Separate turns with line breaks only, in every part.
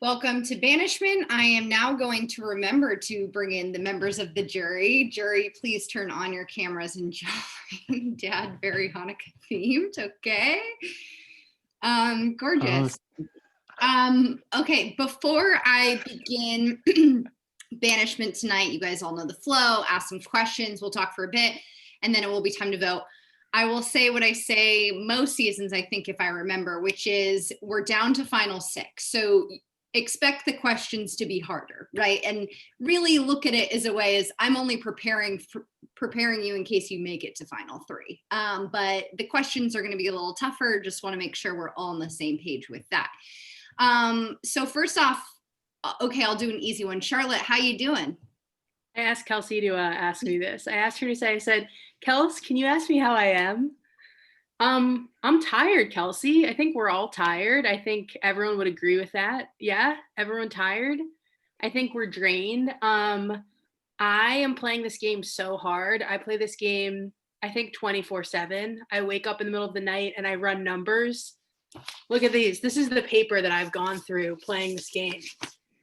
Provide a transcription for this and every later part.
Welcome to Banishment. I am now going to remember to bring in the members of the jury. Jury, please turn on your cameras and join. Dad, very Hanukkah themed. Okay. Gorgeous. Okay, before I begin Banishment tonight, you guys all know the flow. Ask some questions. We'll talk for a bit, and then it will be time to vote. I will say what I say most seasons, I think, if I remember, which is we're down to final 6. So expect the questions to be harder, right? And really look at it as a way as I'm only preparing you in case you make it to final 3. But the questions are going to be a little tougher. Just want to make sure we're all on the same page with that. So first off, okay, I'll do an easy one. Charlotte, how you doing?
I asked Kelsey to ask me this. I asked her to say, I said, Kels, can you ask me how I am? I'm tired, Kelsey. I think we're all tired. I think everyone would agree with that. Yeah, everyone tired. I think we're drained. I am playing this game so hard. I play this game, I think 24/7. I wake up in the middle of the night and I run numbers. Look at these. This is the paper that I've gone through playing this game.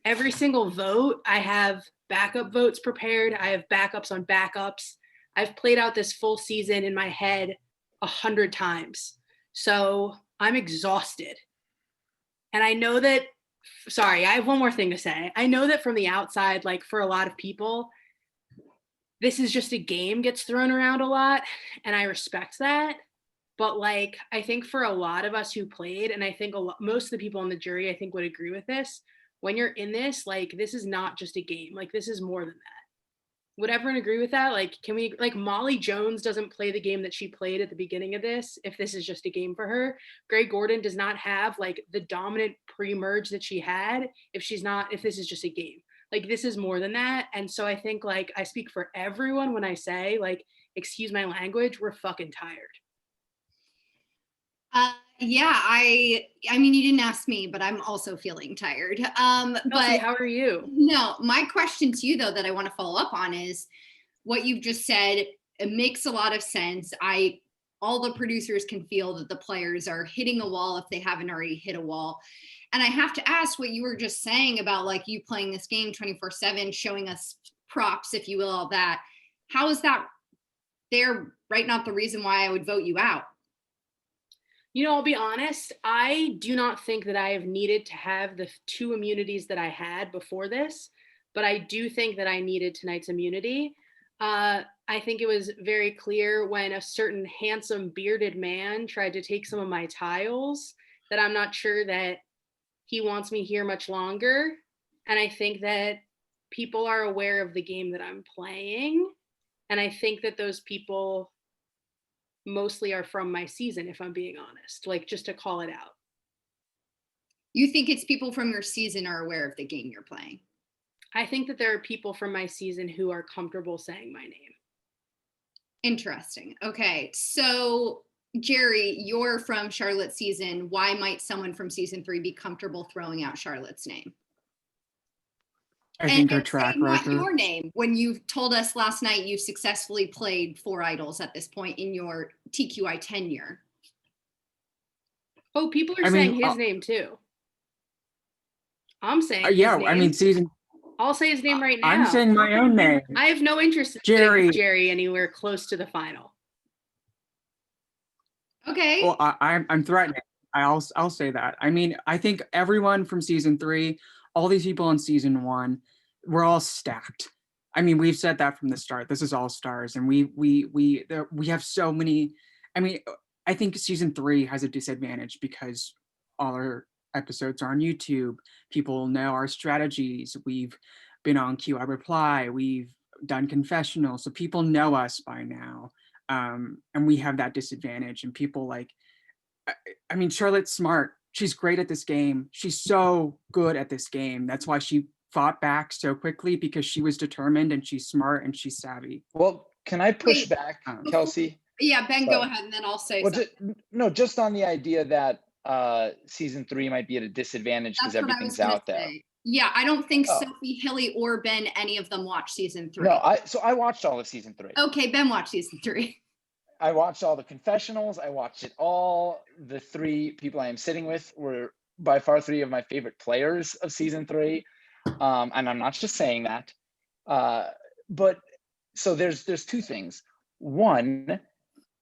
Every single vote, I have backup votes prepared. I have backups on backups. I've played out this full season in my head 100 times. So I'm exhausted. And I know that, sorry, I have one more thing to say. I know that from the outside, like for a lot of people, this is just a game gets thrown around a lot. And I respect that. But like, I think for a lot of us who played, and I think most of the people on the jury, I think would agree with this. When you're in this, like, this is not just a game. Like, this is more than that. Would everyone agree with that? Like, can we, like, Molly Jones doesn't play the game that she played at the beginning of this, if this is just a game for her. Greg Gordon does not have, like, the dominant pre-merge that she had if this is just a game. Like, this is more than that. And so I think, like, I speak for everyone when I say, like, excuse my language, we're fucking tired.
Yeah, I mean, you didn't ask me, but I'm also feeling tired.
Kelsey,
but
how are you?
No, my question to you though, that I want to follow up on is what you've just said. It makes a lot of sense. All the producers can feel that the players are hitting a wall if they haven't already hit a wall. And I have to ask what you were just saying about like you playing this game 24/7, showing us props, if you will, all that. How is that there, right? Not the reason why I would vote you out.
You know, I'll be honest, I do not think that I have needed to have the 2 immunities that I had before this, but I do think that I needed tonight's immunity. I think it was very clear when a certain handsome bearded man tried to take some of my tiles that I'm not sure that he wants me here much longer. And I think that people are aware of the game that I'm playing. And I think that those people mostly are from my season, if I'm being honest, like just to call it out.
You think it's people from your season are aware of the game you're playing?
I think that there are people from my season who are comfortable saying my name.
Interesting. Okay. So Jerry, you're from Charlotte's season. Why might someone from season 3 be comfortable throwing out Charlotte's name?
I think her track record.
Not your name. When you told us last night you successfully played 4 idols at this point in your TQI tenure.
Oh, people are saying his name too. I'm saying his
yeah,
name.
I mean, season.
I'll say his name right now.
I'm saying my own name.
I have no interest in Jerry anywhere close to the final.
Okay.
Well, I'm threatening. I'll say that. I mean, I think everyone from season 3, all these people in season 1, we're all stacked. I mean, we've said that from the start. This is all stars, and we have so many. I mean, I think season 3 has a disadvantage because all our episodes are on YouTube. People know our strategies. We've been on QI Reply. We've done confessionals, so people know us by now. And we have that disadvantage, and people like, I mean, Charlotte's smart. She's great at this game. She's so good at this game. That's why she fought back so quickly, because she was determined and she's smart and she's savvy.
Well, can I push back, Kelsey?
Yeah, Ben, go ahead and then I'll say something.
Just on the idea that season 3 might be at a disadvantage because everything's out there.
Yeah, I don't think Sophie, Hilly, or Ben, any of them watched season 3.
No, I watched all of season 3.
Okay, Ben watched season 3.
I watched all the confessionals. I watched it all. The 3 people I am sitting with were by far 3 of my favorite players of season 3. And I'm not just saying that. But so there's 2 things. One,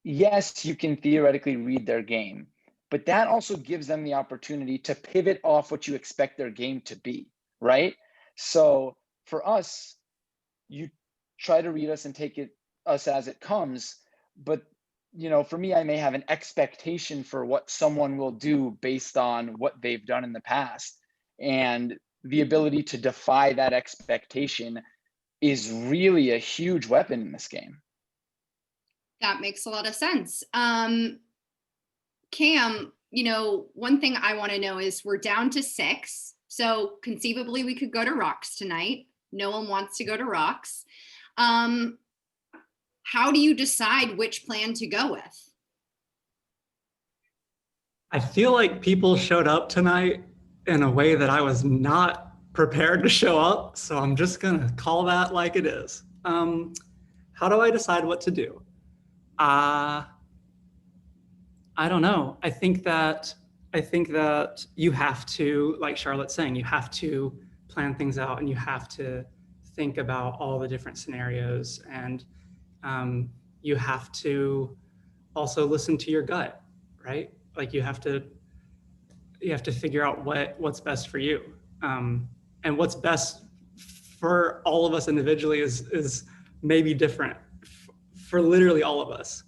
yes, you can theoretically read their game, but that also gives them the opportunity to pivot off what you expect their game to be, right? So for us, you try to read us and take us as it comes, but for me, I may have an expectation for what someone will do based on what they've done in the past, and the ability to defy that expectation is really a huge weapon in this game.
That makes a lot of sense. Cam, one thing I want to know is we're down to 6. So conceivably we could go to Rocks tonight. No one wants to go to Rocks. How do you decide which plan to go with?
I feel like people showed up tonight in a way that I was not prepared to show up. So I'm just gonna call that like it is. How do I decide what to do? I don't know. I think that you have to, like Charlotte's saying, you have to plan things out and you have to think about all the different scenarios, and you have to also listen to your gut, right? Like you have to figure out what's best for you, and what's best for all of us individually is maybe different for literally all of us.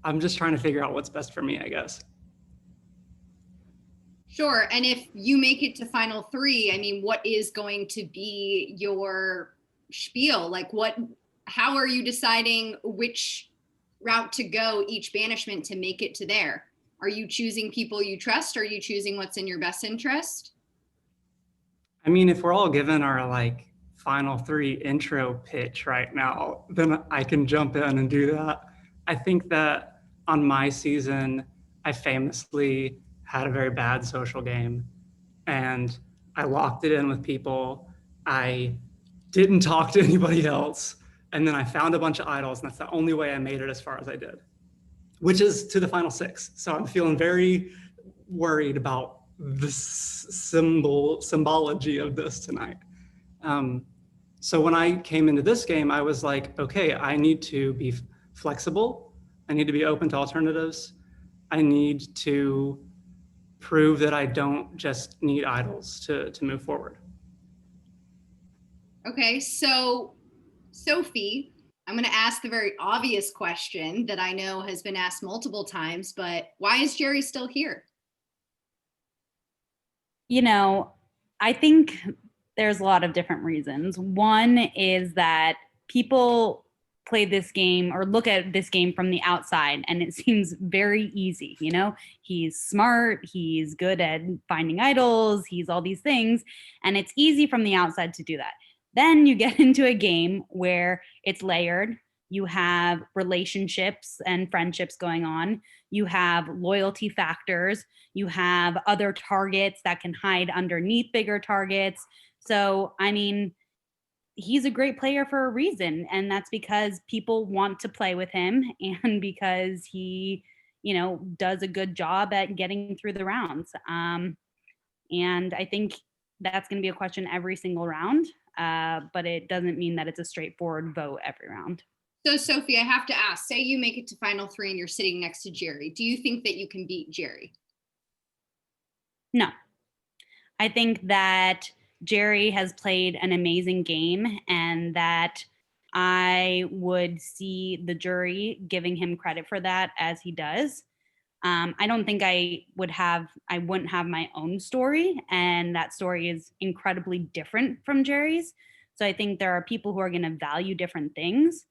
I'm just trying to figure out what's best for me, I guess.
Sure. And if you make it to final 3, I mean, what is going to be your spiel? Like how are you deciding which route to go each banishment to make it to there? Are you choosing people you trust? Are you choosing what's in your best interest?
I mean, if we're all given our like final 3 intro pitch right now, then I can jump in and do that. I think that on my season, I famously had a very bad social game, and I locked it in with people. I didn't talk to anybody else. And then I found a bunch of idols, and that's the only way I made it as far as I did, which is to the final 6. So I'm feeling very worried about the symbology of this tonight. So when I came into this game, I was like, okay, I need to be flexible. I need to be open to alternatives. I need to prove that I don't just need idols to move forward.
Okay, so Sophie, I'm going to ask the very obvious question that I know has been asked multiple times, but why is Jerry still here?
I think there's a lot of different reasons. One is that people play this game or look at this game from the outside and it seems very easy. He's smart, he's good at finding idols, he's all these things, and it's easy from the outside to do that. Then you get into a game where it's layered. You have relationships and friendships going on. You have loyalty factors. You have other targets that can hide underneath bigger targets. So, I mean, he's a great player for a reason. And that's because people want to play with him and because he, does a good job at getting through the rounds. And I think that's going to be a question every single round. But it doesn't mean that it's a straightforward vote every round.
So Sophie, I have to ask, say you make it to final 3 and you're sitting next to Jerry. Do you think that you can beat Jerry?
No. I think that Jerry has played an amazing game and that I would see the jury giving him credit for that as he does. I don't think I wouldn't have my own story, and that story is incredibly different from Jerry's. So I think there are people who are going to value different things.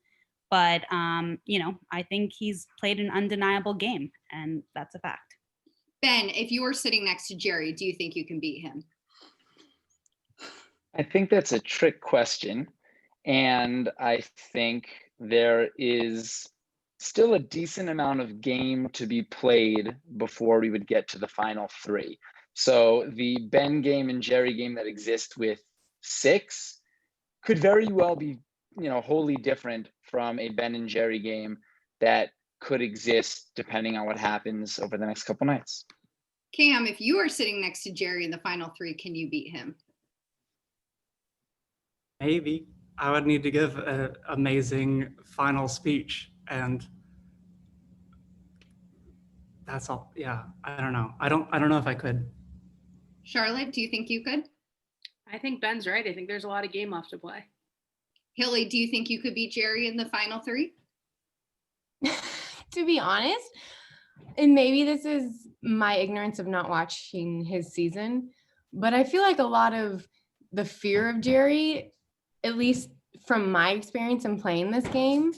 But, I think he's played an undeniable game, and that's a fact.
Ben, if you were sitting next to Jerry, do you think you can beat him?
I think that's a trick question. And I think there is still a decent amount of game to be played before we would get to the final 3. So the Ben game and Jerry game that exist with 6 could very well be, wholly different from a Ben and Jerry game that could exist depending on what happens over the next couple nights.
Cam, if you are sitting next to Jerry in the final three, can you beat him?
Maybe. I would need to give an amazing final speech, and that's all. Yeah, I don't know. I don't know if I could.
Charlotte, do you think you could?
I think Ben's right. I think there's a lot of game left to play.
Hilly, do you think you could beat Jerry in the final three?
To be honest, and maybe this is my ignorance of not watching his season, but I feel like a lot of the fear of Jerry, at least from my experience in playing this game,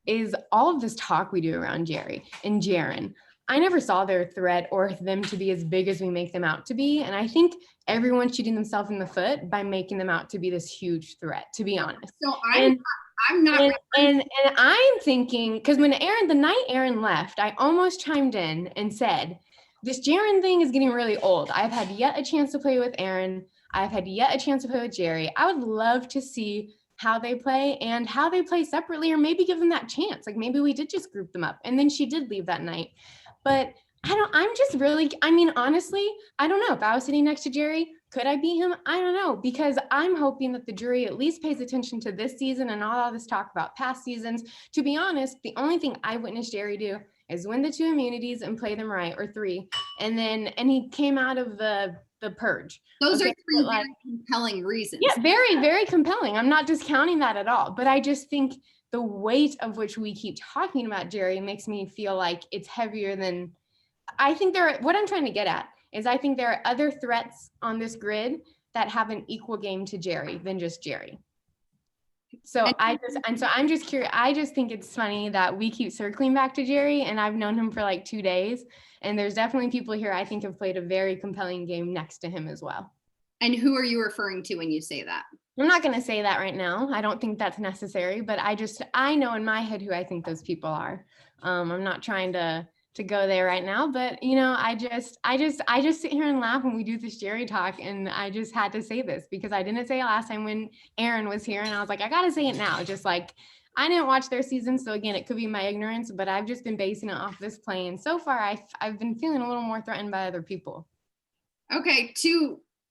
is all of this talk we do around Jerry and Jaren. I never saw their threat or them to be as big as we make them out to be. And I think everyone's shooting themselves in the foot by making them out to be this huge threat, to be honest.
So I'm not.
And I'm thinking, because when the night Aaron left, I almost chimed in and said, this Jaren thing is getting really old. I've had yet a chance to play with Aaron. I've had yet a chance to play with Jerry. I would love to see how they play and how they play separately, or maybe give them that chance. Like maybe we did just group them up. And then she did leave that night. But honestly, I don't know. If I was sitting next to Jerry, could I beat him? I don't know, because I'm hoping that the jury at least pays attention to this season and all this talk about past seasons. To be honest, the only thing I witnessed Jerry do is win the 2 immunities and play them right, or 3. And he came out of the purge.
Those are 3
very
very compelling reasons.
Yeah, very, very compelling. I'm not discounting that at all. But I just think the weight of which we keep talking about Jerry makes me feel like it's heavier than I think what I'm trying to get at is I think there are other threats on this grid that have an equal game to Jerry than just Jerry. So I'm just curious. I just think it's funny that we keep circling back to Jerry, and I've known him for like 2 days. And there's definitely people here I think have played a very compelling game next to him as well.
And who are you referring to when you say that?
I'm not going to say that right now. I don't think that's necessary, but I know in my head who I think those people are. I'm not trying to go there right now, but I just sit here and laugh when we do this Jerry talk, and I just had to say this because I didn't say it last time when Aaron was here, and I was like, I got to say it now. Just like I didn't watch their season, so again, it could be my ignorance, but I've just been basing it off this play, and so far I've been feeling a little more threatened by other people.
Okay,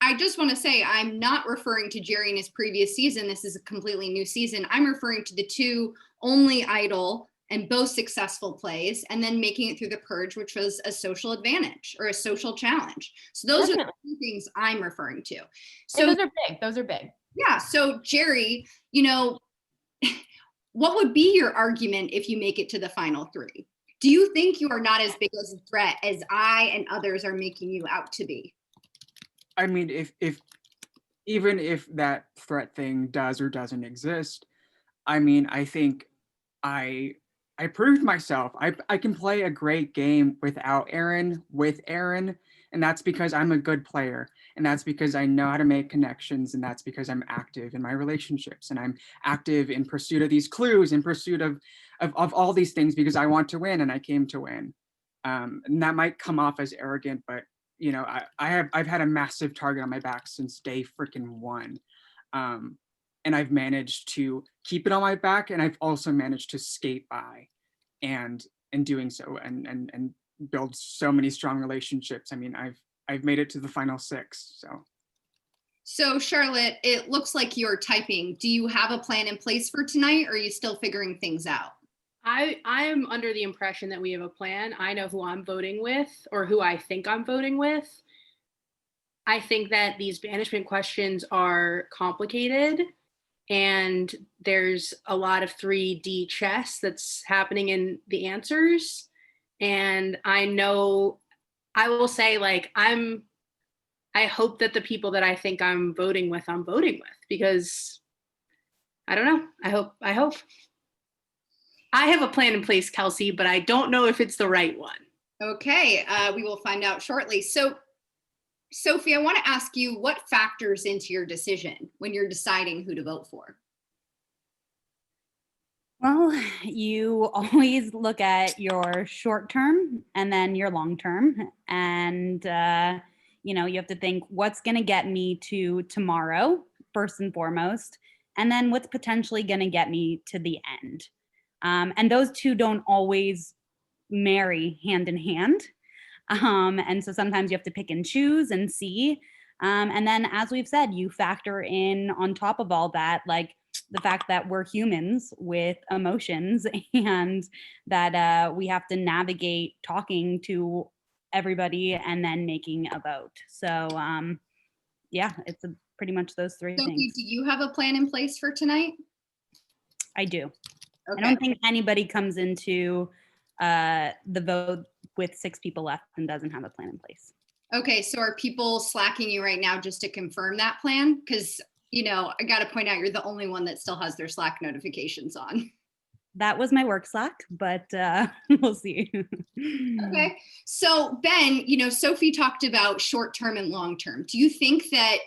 I just want to say I'm not referring to Jerry in his previous season. This is a completely new season. I'm referring to the 2 only idle and both successful plays, and then making it through the purge, which was a social advantage or a social challenge. So those are the 2 things I'm referring to. So
and those are big.
Yeah. So Jerry, what would be your argument if you make it to the final 3? Do you think you are not as big as a threat as I and others are making you out to be?
I mean, even if that threat thing does or doesn't exist, I mean, I think I proved myself. I can play a great game without Aaron, with Aaron, and that's because I'm a good player, and that's because I know how to make connections, and that's because I'm active in my relationships, and I'm active in pursuit of these clues, in pursuit of all these things because I want to win, and I came to win. And that might come off as arrogant, but I've had a massive target on my back since day freaking 1. And I've managed to keep it on my back, and I've also managed to skate by and doing so and build so many strong relationships. I mean, I've made it to the final 6.
So Charlotte, it looks like you're typing. Do you have a plan in place for tonight, or are you still figuring things out?
I'm under the impression that we have a plan. I know who I'm voting with, or who I think I'm voting with. I think that these banishment questions are complicated, and there's a lot of 3D chess that's happening in the answers. And I will say, like, I hope that the people that I think I'm voting with, because I don't know. I hope. I have a plan in place, Kelsey, but I don't know if it's the right one.
Okay, we will find out shortly. So, Sophie, I want to ask you, what factors into your decision when you're deciding who to vote for?
Well, you always look at your short term and then your long term. And, you have to think what's going to get me to tomorrow, first and foremost, and then what's potentially going to get me to the end. And those 2 don't always marry hand in hand. And so sometimes you have to pick and choose and see. And then, as we've said, you factor in on top of all that, like the fact that we're humans with emotions and that we have to navigate talking to everybody and then making a vote. So yeah, it's pretty much those three
Sophie,
things.
do you have a plan in place for tonight?
I do.
Okay.
I don't think anybody comes into the vote with 6 people left and doesn't have a plan in place.
Okay, so are people slacking you right now just to confirm that plan? Because, you know, I got to point out you're the only one that still has their Slack notifications on.
That was my work Slack, but we'll see.
Okay, so Ben, you know, Sophie talked about short-term and long-term. Do you think that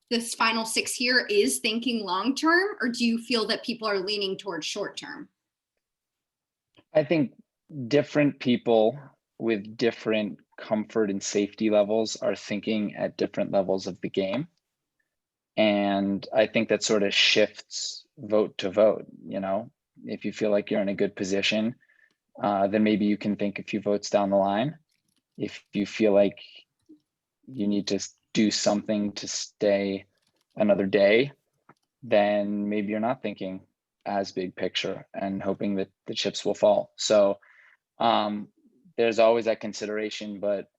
this final 6 here is thinking long-term, or do you feel that people are leaning towards short-term?
I think different people with different comfort and safety levels are thinking at different levels of the game. And I think that sort of shifts vote to vote. You know, if you feel like you're in a good position, then maybe you can think a few votes down the line. If you feel like you need to do something to stay another day, then maybe you're not thinking as big picture and hoping that the chips will fall. So there's always that consideration, but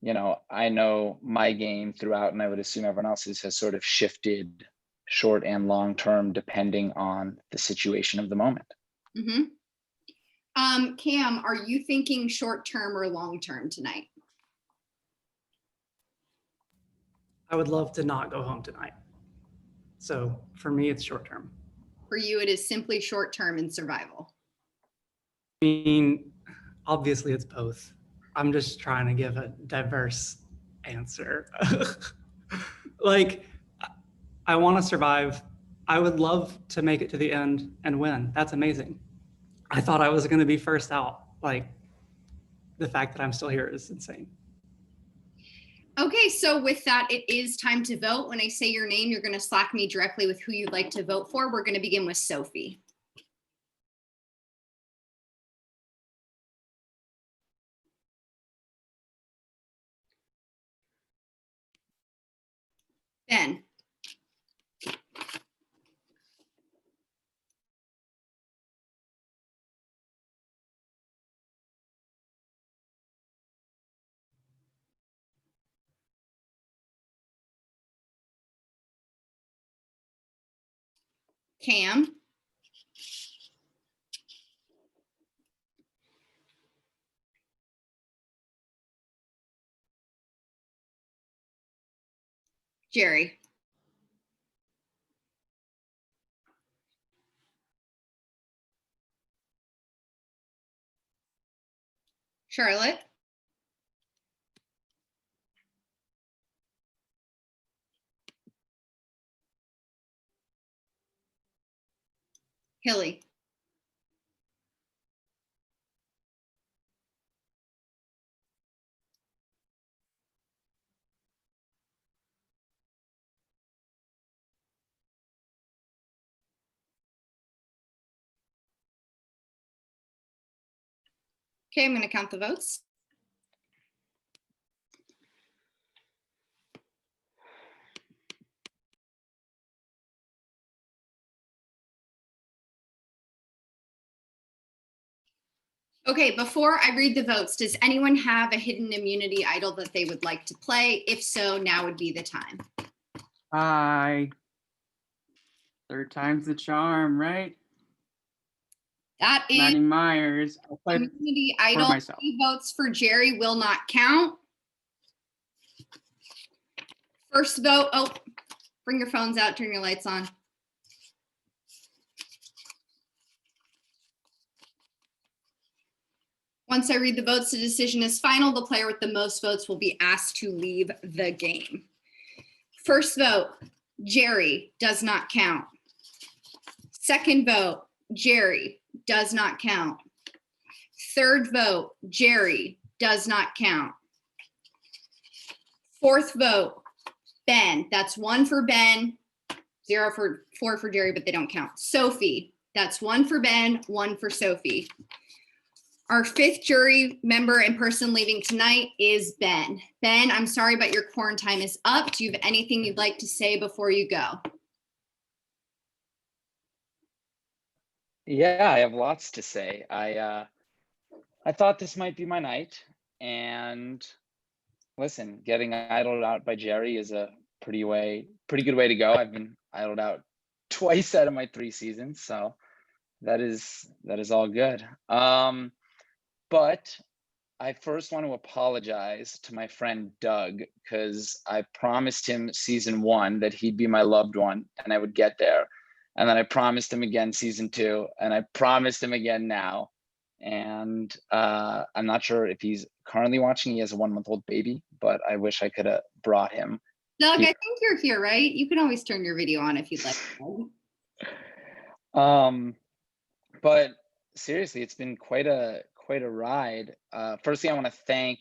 you know, I know my game throughout, and I would assume everyone else's has sort of shifted short and long term depending on the situation of the moment.
Mm-hmm. Cam, are you thinking short-term or long-term tonight?
I would love to not go home tonight. So for me, it's short term.
For you, it is simply short-term and survival.
I mean, obviously it's both. I'm just trying to give a diverse answer. Like, I want to survive. I would love to make it to the end and win. That's amazing. I thought I was going to be first out. Like, the fact that I'm still here is insane.
Okay, so with that, it is time to vote. When I say your name, you're going to Slack me directly with who you'd like to vote for. We're going to begin with Sophie. Ben. Cam. Jerry. Charlotte. Hilly. Okay, I'm going to count the votes. Okay, before I read the votes, does anyone have a hidden immunity idol that they would like to play? If so, now would be the time.
Hi. Third time's the charm, right?
That is
Maddie Myers. I'll play
immunity
for
idol.
myself.
3 votes for Jerry will not count. First vote, oh, bring your phones out, turn your lights on. Once I read the votes, the decision is final. The player with the most votes will be asked to leave the game. First vote, Jerry does not count. Second vote, Jerry does not count. Third vote, Jerry does not count. Fourth vote, Ben. That's 1 for Ben, 4 for Jerry, but they don't count. Sophie, that's 1 for Ben, 1 for Sophie. Our fifth jury member and person leaving tonight is Ben. Ben, I'm sorry, but your quorum time is up. Do you have anything you'd like to say before you go?
Yeah, I have lots to say. I thought this might be my night, and listen, getting idled out by Jerry is a pretty good way to go. I've been idled out twice out of my 3 seasons, so that is all good. But I first want to apologize to my friend Doug, because I promised him season 1 that he'd be my loved one and I would get there. And then I promised him again season 2, and I promised him again now. And I'm not sure if he's currently watching. He has a 1-month-old baby, but I wish I could have brought him.
Doug, I think you're here, right? You can always turn your video on if you'd like.
But seriously, it's been quite a ride. Firstly, I want to thank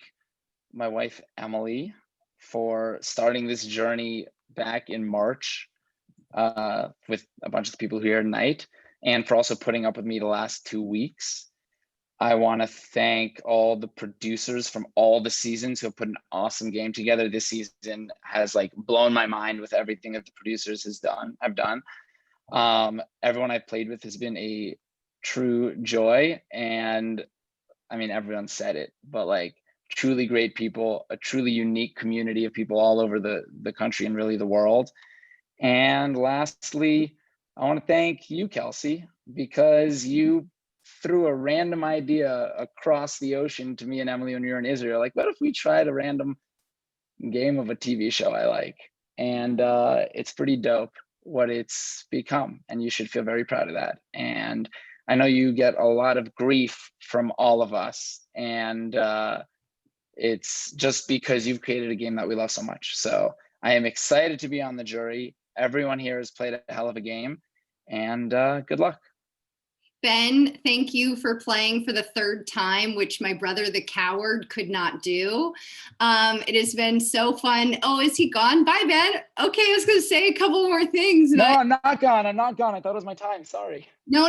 my wife Emily for starting this journey back in March with a bunch of the people here tonight, and for also putting up with me the last 2 weeks. I want to thank all the producers from all the seasons who have put an awesome game together. This season has like blown my mind with everything that the producers have done. Everyone I've played with has been a true joy, and I mean, everyone said it, but like truly great people, a truly unique community of people all over the country and really the world. And lastly, I want to thank you, Kelsey, because you threw a random idea across the ocean to me and Emily when we were in Israel. Like, what if we tried a random game of a TV show I like? And it's pretty dope what it's become, and you should feel very proud of that. And I know you get a lot of grief from all of us, and it's just because you've created a game that we love so much. So I am excited to be on the jury. Everyone here has played a hell of a game, and good luck.
Ben, thank you for playing for the 3rd time, which my brother, the coward, could not do. It has been so fun. Oh, is he gone? Bye, Ben. Okay, I was going to say a couple more things.
No, I'm not gone. I thought it was my time. Sorry.
No,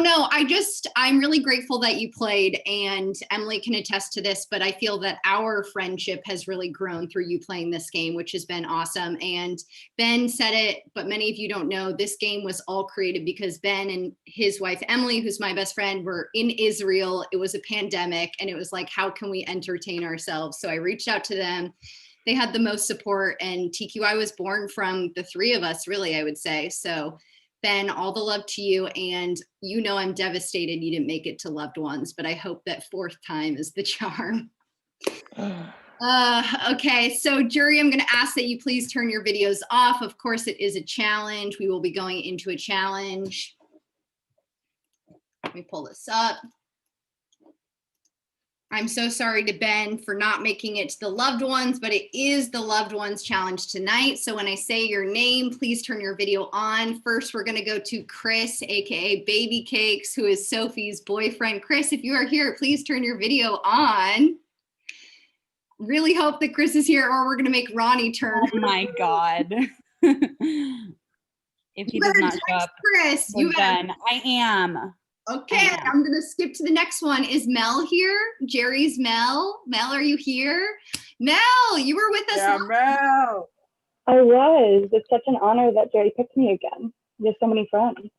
I'm really grateful that you played, and Emily can attest to this, but I feel that our friendship has really grown through you playing this game, which has been awesome. And Ben said it, but many of you don't know, this game was all created because Ben and his wife, Emily, who's my best friend, were in Israel. It was a pandemic, and it was like, how can we entertain ourselves? So I reached out to them. They had the most support, and TQI was born from the 3 of us, really, I would say. So Ben, all the love to you. And you know, I'm devastated you didn't make it to loved ones, but I hope that 4th time is the charm. Okay, so jury, I'm going to ask that you please turn your videos off. Of course, it is a challenge. We will be going into a challenge. Let me pull this up. I'm so sorry to Ben for not making it to the loved ones, but it is the loved ones challenge tonight. So when I say your name, please turn your video on. First, we're going to go to Chris, aka Baby Cakes, who is Sophie's boyfriend. Chris, if you are here, please turn your video on. Really hope that Chris is here, or we're going to make Ronnie turn.
Oh my God. If he does not show up,
Chris,
we're done. I am.
Okay, I'm gonna skip to the next one. Is Mel here? Jerry's Mel. Mel, are you here? Mel, you were with us.
Yeah, Mel.
I was. It's such an honor that Jerry picked me again. There's so many friends.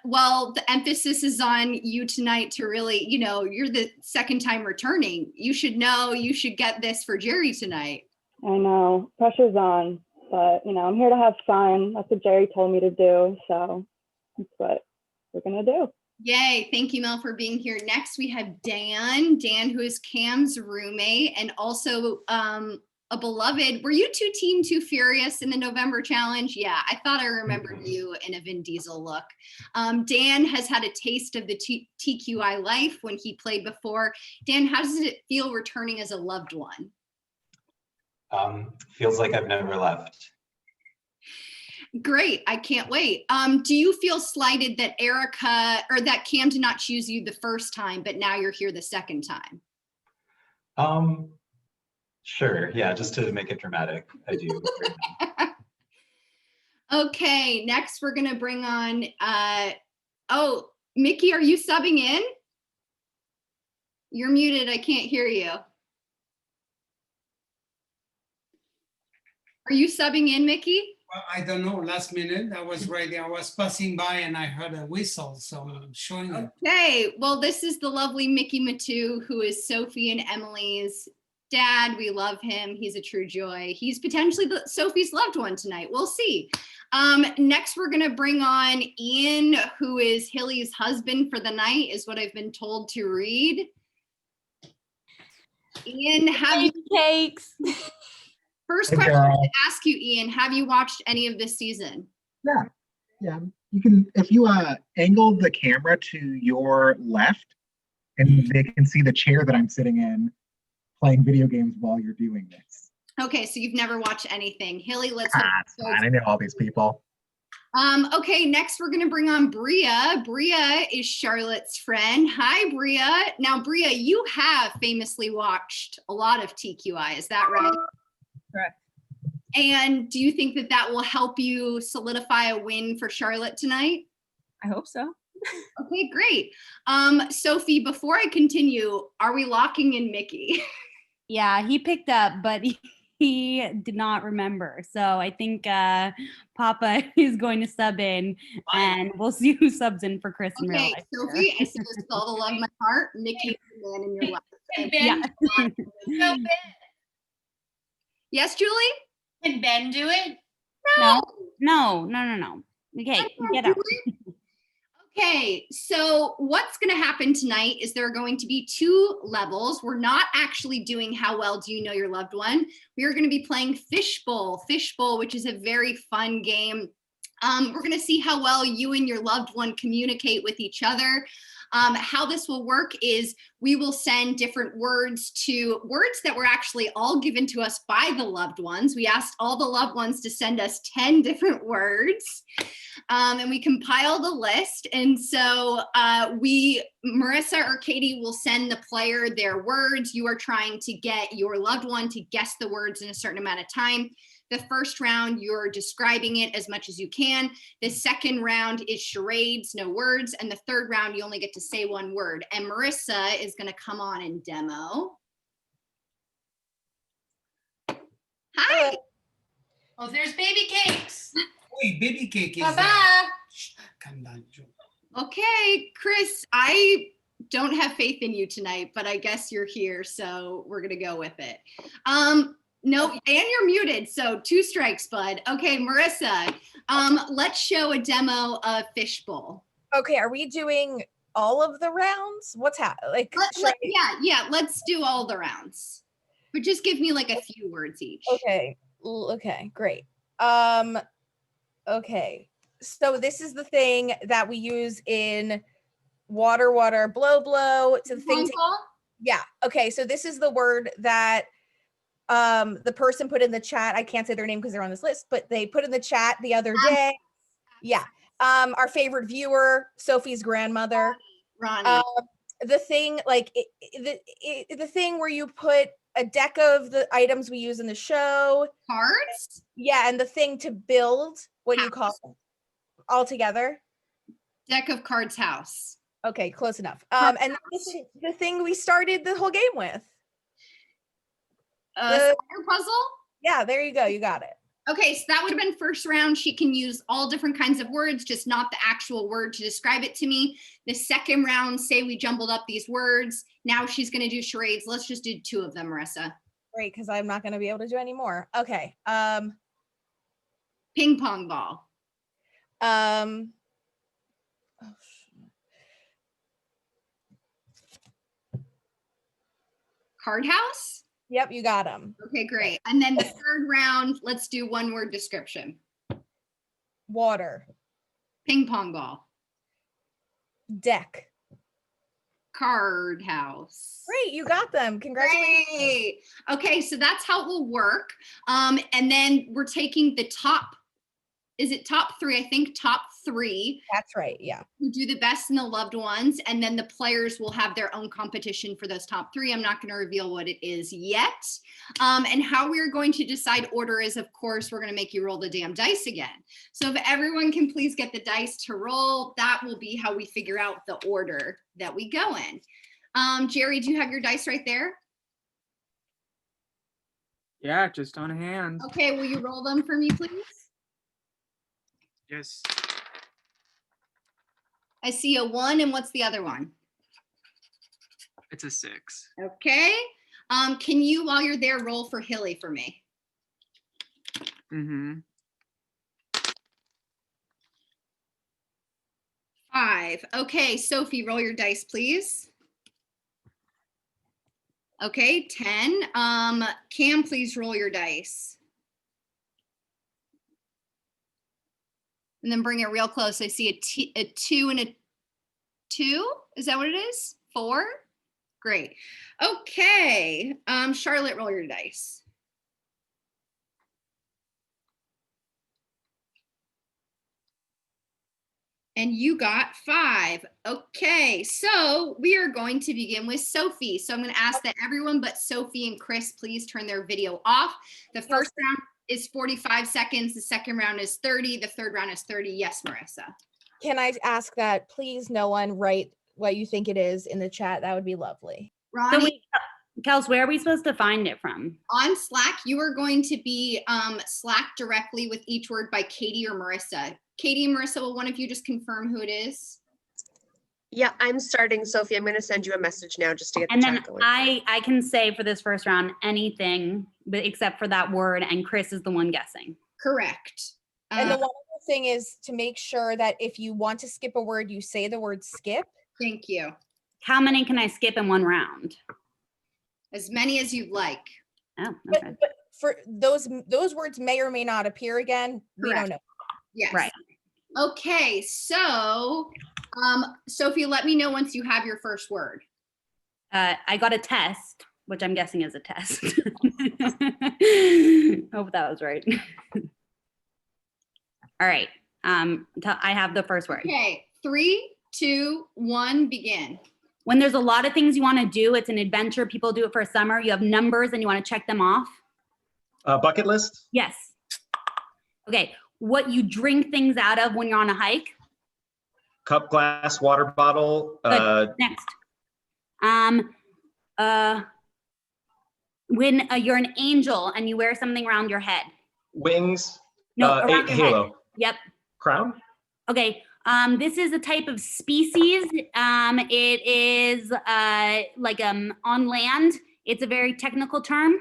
Well, the emphasis is on you tonight to really, you're the 2nd time returning. You should know you should get this for Jerry tonight.
I know. Pressure's on. But, I'm here to have fun. That's what Jerry told me to do. So that's what we're going to do.
Yay. Thank you, Mel, for being here. Next, we have Dan. Dan, who is Cam's roommate and also a beloved. Were you 2 Team 2 Furious in the November challenge? Yeah, I thought I remembered you in a Vin Diesel look. Dan has had a taste of the TQI life when he played before. Dan, how does it feel returning as a loved one?
Feels like I've never left.
Great. I can't wait. Do you feel slighted that that Cam did not choose you the 1st time, but now you're here the 2nd time?
Sure. Yeah. Just to make it dramatic. I do.
Okay. Next, we're going to bring on, Mickey, are you subbing in? You're muted. I can't hear you. Are you subbing in, Mickey?
Well, I don't know, last minute, I was ready, I was passing by and I heard a whistle, so I'm showing it.
Okay, well, this is the lovely Mickey Matu, who is Sophie and Emily's dad. We love him. He's a true joy. He's potentially Sophie's loved one tonight. We'll see. Next, we're going to bring on Ian, who is Hilly's husband for the night, is what I've been told to read. Ian, have you...
Cakes.
First
Hey,
question
girl.
to ask you, Ian, have you watched any of this season?
Yeah. You can, if you angle the camera to your left, and they can see the chair that I'm sitting in playing video games while you're doing this.
Okay, so you've never watched anything. Hilly, let's
It's fine. I know all these people.
Okay, next we're gonna bring on Bria. Bria is Charlotte's friend. Hi, Bria. Now, Bria, you have famously watched a lot of TQI, is that right?
Correct.
And do you think that that will help you solidify a win for Charlotte tonight?
I hope so.
Okay, great. Sophie, before I continue, are we locking in Mickey?
Yeah, he picked up, but he did not remember. So I think Papa is going to sub in, and we'll see who subs in for Chris in real
Okay,
life.
Sophie, I see this with all the love in my heart. Mickey is the man in your life.
Can Ben
Yeah.
do it? Go Ben.
Yes, Julie?
Can Ben do it?
No. Okay, get out.
Okay, so what's going to happen tonight is there are going to be 2 levels. We're not actually doing how well do you know your loved one. We are going to be playing Fishbowl, which is a very fun game. We're going to see how well you and your loved one communicate with each other. How this will work is we will send different words that were actually all given to us by the loved ones. We asked all the loved ones to send us 10 different words, and we compile the list. And so Marissa or Katie will send the player their words. You are trying to get your loved one to guess the words in a certain amount of time. The first round, you're describing it as much as you can. The second round is charades, no words. And the third round, you only get to say 1 word. And Marissa is going to come on and demo. Hi.
Oh, there's baby cakes.
Wait, baby cake is
Bye-bye.
Come down, Joe.
Okay, Chris, I don't have faith in you tonight, but I guess you're here, so we're going to go with it. No, and you're muted, so 2 strikes, bud. Okay, Marissa, let's show a demo of Fishbowl.
Okay, are we doing all of the rounds? What's happening?
Yeah, let's do all the rounds. But just give me like a few words each.
Okay, great. Okay, so this is the thing that we use in water, blow. So the thing. Yeah. Okay, so this is the word that the person put in the chat. I can't say their name because they're on this list, but they put in the chat the other day. Yeah. Our favorite viewer, Sophie's grandmother.
Ronnie.
The thing, like the thing where you put a deck of the items we use in the show.
Cards?
Yeah, and the thing to build, what do you call it? All together?
Deck of cards house.
Okay, close enough. And the thing we started the whole game with.
Spider puzzle?
Yeah, there you go. You got it.
Okay, so that would have been first round. She can use all different kinds of words, just not the actual word to describe it to me. The second round, say we jumbled up these words. Now she's going to do charades. Let's just do 2 of them, Marissa.
Great, because I'm not going to be able to do any more. Okay.
Ping pong ball. Card house?
Yep, you got them.
Okay, great. And then the third round, let's do 1 word description.
Water.
Ping pong ball.
Deck.
Card house.
Great, you got them. Congratulations.
Great. Okay, so that's how it will work. And then we're taking the top, is it top 3? I think top 3.
That's right, yeah.
Who do the best in the loved ones, and then the players will have their own competition for those top 3. I'm not going to reveal what it is yet. And how we're going to decide order is, of course, we're going to make you roll the damn dice again. So if everyone can please get the dice to roll, that will be how we figure out the order that we go in. Jerry, do you have your dice right there?
Yeah, just on hand.
Okay, will you roll them for me, please?
Yes.
I see a 1, and what's the other one?
It's a 6.
Okay. Can you, while you're there, roll for Hilly for me?
Mm-hmm.
5. Okay, Sophie, roll your dice, please. Okay, 10. Cam, please roll your dice. And then bring it real close. I see a 2 and a 2. Is that what it is? 4? Great. Okay. Charlotte, roll your dice. And you got 5. Okay, so we are going to begin with Sophie. So I'm going to ask that everyone but Sophie and Chris please turn their video off. The first round is 45 seconds. The second round is 30. The third round is 30. Yes, Marissa.
Can I ask that please no one write what you think it is in the chat? That would be lovely.
Ronnie?
So wait, Kels, where are we supposed to find it from?
On Slack, you are going to be Slack directly with each word by Katie or Marissa. Katie and Marissa, will one of you just confirm who it is?
Yeah, I'm starting, Sophie. I'm going to send you a message now just to get
And
the
then
chat going.
I can say for this first round anything but except for that word, and Chris is the one guessing.
Correct.
And the one other thing is to make sure that if you want to skip a word, you say the word skip.
Thank you.
How many can I skip in one round?
As many as you'd like.
Oh, okay.
But for those words may or may not appear again. We don't know.
Yes.
Right.
Okay, so Sophie, let me know once you have your first word.
I got a test, which I'm guessing is a test. Hope that was right. All right. I have the first word.
Okay, 3, 2, 1, begin.
When there's a lot of things you want to do, it's an adventure. People do it for summer. You have numbers and you want to check them off.
Bucket list?
Yes. Okay. What you drink things out of when you're on a hike.
Cup, glass, water bottle.
Next. When you're an angel and you wear something around your head.
Wings.
No, around your
halo.
head. Yep.
Crown?
Okay. This is a type of species. It is like on land. It's a very technical term.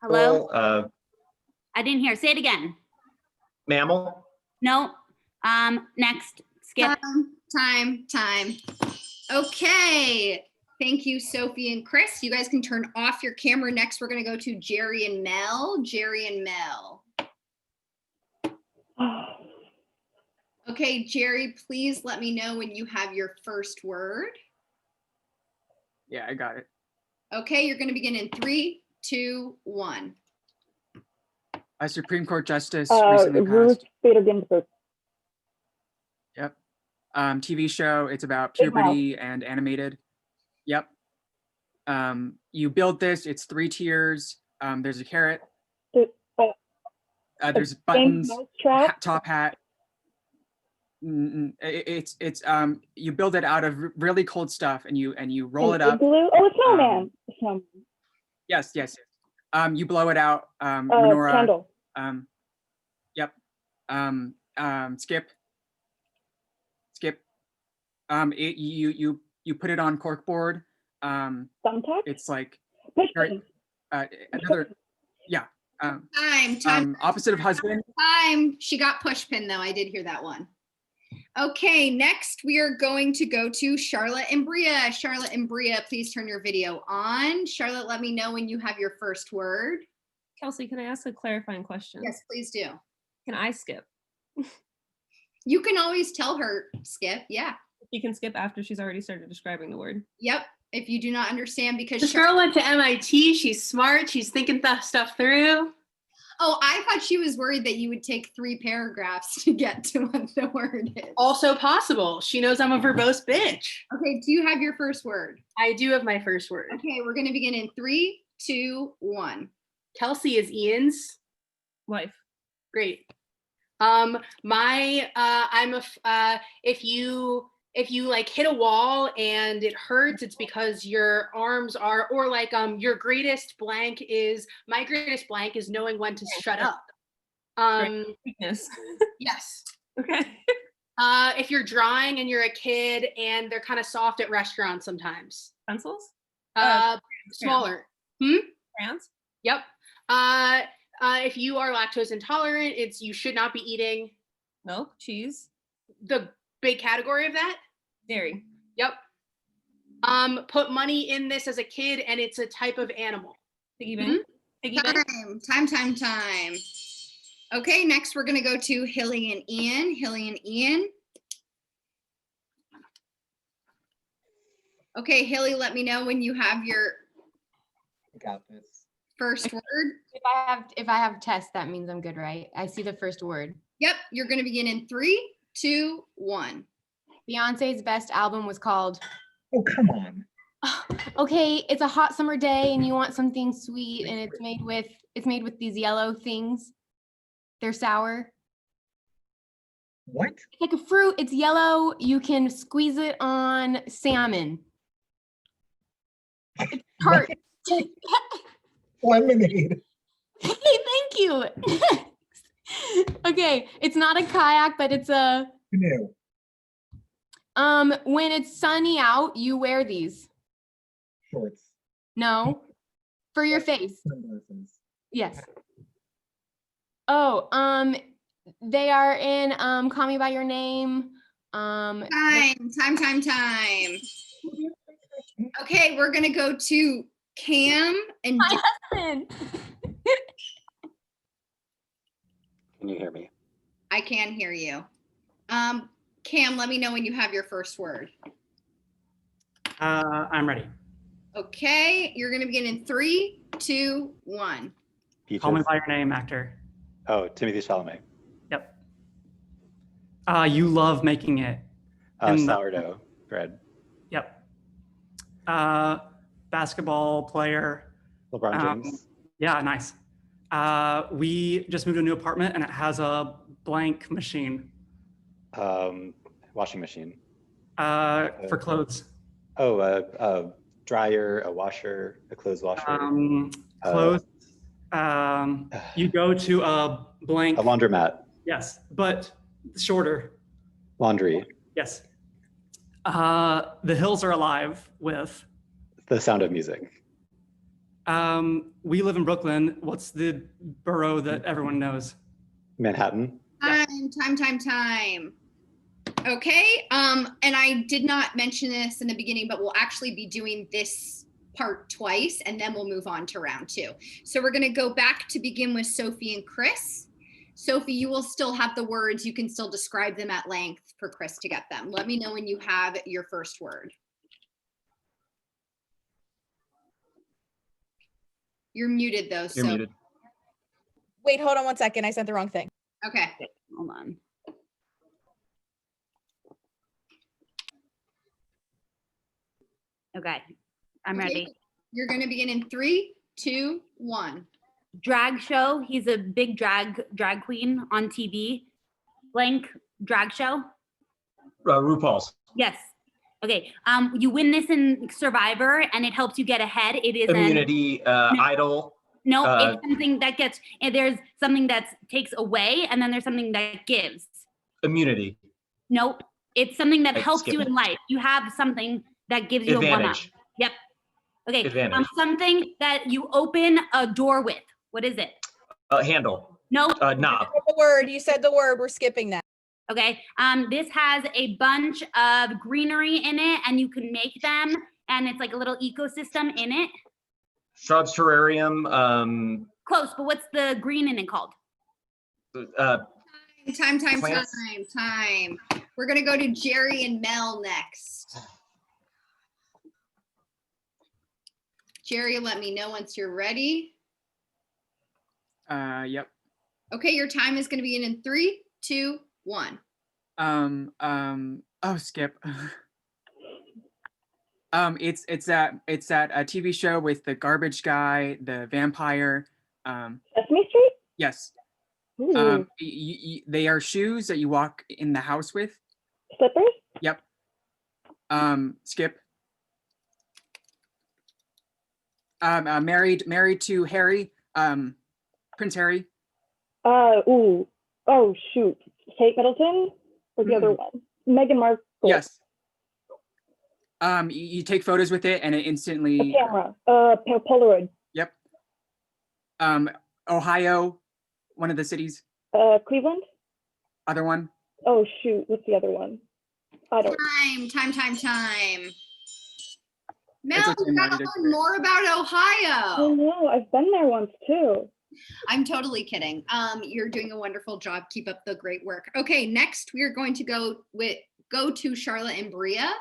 Hello? I didn't hear. Say it again.
Mammal?
No. Next. Skip.
Time. Okay. Thank you, Sophie and Chris. You guys can turn off your camera. Next, we're going to go to Jerry and Mel. Jerry and Mel. Okay, Jerry, please let me know when you have your first word.
Yeah, I got it.
Okay, you're going to begin in 3, 2, 1.
A Supreme Court justice recently
Ruth
passed.
Bader Ginsburg.
Yep. TV show. It's about
Big Mouth.
puberty and animated. Yep. You build this. It's 3 tiers. There's a carrot. There's buttons. Top hat. It's you build it out of really cold stuff and you roll it up.
Glue? Oh, a snowman. A snowman.
Yes. You blow it out. Menorah.
Candle.
Yep. Skip. You put it on corkboard.
Thumbtack?
It's like
Pushpin.
another. Yeah.
Time.
Opposite of husband.
Time. She got pushpin though. I did hear that one. Okay, next we are going to go to Charlotte and Bria. Charlotte and Bria, please turn your video on. Charlotte, let me know when you have your first word.
Kelsey, can I ask a clarifying question?
Yes, please do.
Can I skip?
You can always tell her skip. Yeah.
You can skip after she's already started describing the word.
Yep. If you do not understand, because
This girl went to MIT. She's smart. She's thinking stuff through.
Oh, I thought she was worried that you would take 3 paragraphs to get to what the word is.
Also possible. She knows I'm a verbose bitch.
Okay, do you have your first word?
I do have my first word.
Okay, we're going to begin in 3, 2, 1.
Kelsey is Ian's
wife.
Great. If you if you like hit a wall and it hurts, it's because your arms are, or like your greatest blank is, my greatest blank is knowing when to shut up.
Weakness.
Yes.
Okay.
If you're drawing and you're a kid and they're kind of soft at restaurants sometimes.
Pencils?
Smaller.
Crayons?
Yep. If you are lactose intolerant, it's you should not be eating
milk, cheese.
The big category of that?
Dairy.
Yep. Put money in this as a kid and it's a type of animal.
Piggy bank. Piggy bank.
Time. Okay, next we're gonna go to Hilly and Ian. Hilly and Ian. Okay, Hilly, let me know when you have your
Got this.
first word.
If I have test, that means I'm good, right? I see the first word.
Yep, you're gonna begin in 3, 2, 1.
Beyonce's best album was called.
Oh, come on.
Okay, it's a hot summer day and you want something sweet and it's made with these yellow things. They're sour.
What?
It's like a fruit. It's yellow. You can squeeze it on salmon. It's tart.
Lemonade.
Hey, thank you. Okay, it's not a kayak, but it's a
Canoe.
When it's sunny out, you wear these.
Shorts.
No. For your face.
Sunglasses.
Yes. Oh, they are in Call Me by Your Name.
Time. Okay, we're gonna go to Cam and
my husband.
Can you hear me?
I can hear you. Cam, let me know when you have your first word.
I'm ready.
Okay, you're gonna begin in 3, 2, 1.
Call Me by Your Name, actor.
Oh, Timothy Chalamet.
Yep. You love making it.
Sourdough bread.
Yep. Basketball player.
LeBron James.
Yeah, nice. We just moved to a new apartment and it has a blank machine.
Washing machine.
For clothes.
Oh, dryer, a washer, a clothes washer.
Clothes. You go to a blank.
A laundromat.
Yes, but shorter.
Laundry.
Yes. The Hills Are Alive with.
The Sound of Music.
We live in Brooklyn. What's the borough that everyone knows?
Manhattan.
Time. Okay, and I did not mention this in the beginning, but we'll actually be doing this part twice and then we'll move on to round 2. So we're gonna go back to begin with Sophie and Chris. Sophie, you will still have the words. You can still describe them at length for Chris to get them. Let me know when you have your first word. You're muted though.
You're muted.
Wait, hold on one second. I sent the wrong thing.
Okay.
Hold on. Okay, I'm ready.
You're going to begin in 3, 2, 1.
Drag show. He's a big drag queen on TV. Blank drag show.
RuPaul's.
Yes. Okay. You win this in Survivor, and it helps you get ahead. It is
Immunity. Idol.
No, it's something that gets. There's something that takes away, and then there's something that gives.
Immunity.
Nope. It's something that
Like,
helps
skip
you
it.
in life. You have something that gives you a one-up.
Advantage.
Yep. Okay.
Advantage.
Something that you open a door with. What is it?
Handle.
Nope.
Knob.
The word. You said the word. We're skipping that.
Okay. This has a bunch of greenery in it, and you can make them, and it's like a little ecosystem in it.
Shrubs, terrarium.
Close, but what's the green in it called?
Time. We're gonna go to Jerry and Mel next. Jerry, let me know once you're ready.
Yep.
Okay, your time is gonna begin in 3, 2, 1.
Skip. It's that a TV show with the garbage guy, the vampire.
Sesame Street?
Yes.
Ooh.
They are shoes that you walk in the house with.
Slippers?
Yep. Skip. Married to Harry, Prince Harry.
Oh shoot, Kate Middleton or the other one, Meghan Markle.
Yes. You take photos with it and it instantly.
A camera, Polaroid.
Yep. Ohio, one of the cities.
Cleveland.
Other one.
Oh shoot, what's the other one? I don't.
Time. Mel,
It's okay,
you gotta
Maddie,
learn more about Ohio.
Oh no, I've been there once too.
I'm totally kidding. You're doing a wonderful job. Keep up the great work. Okay, next we are going to go to Charlotte and Bria.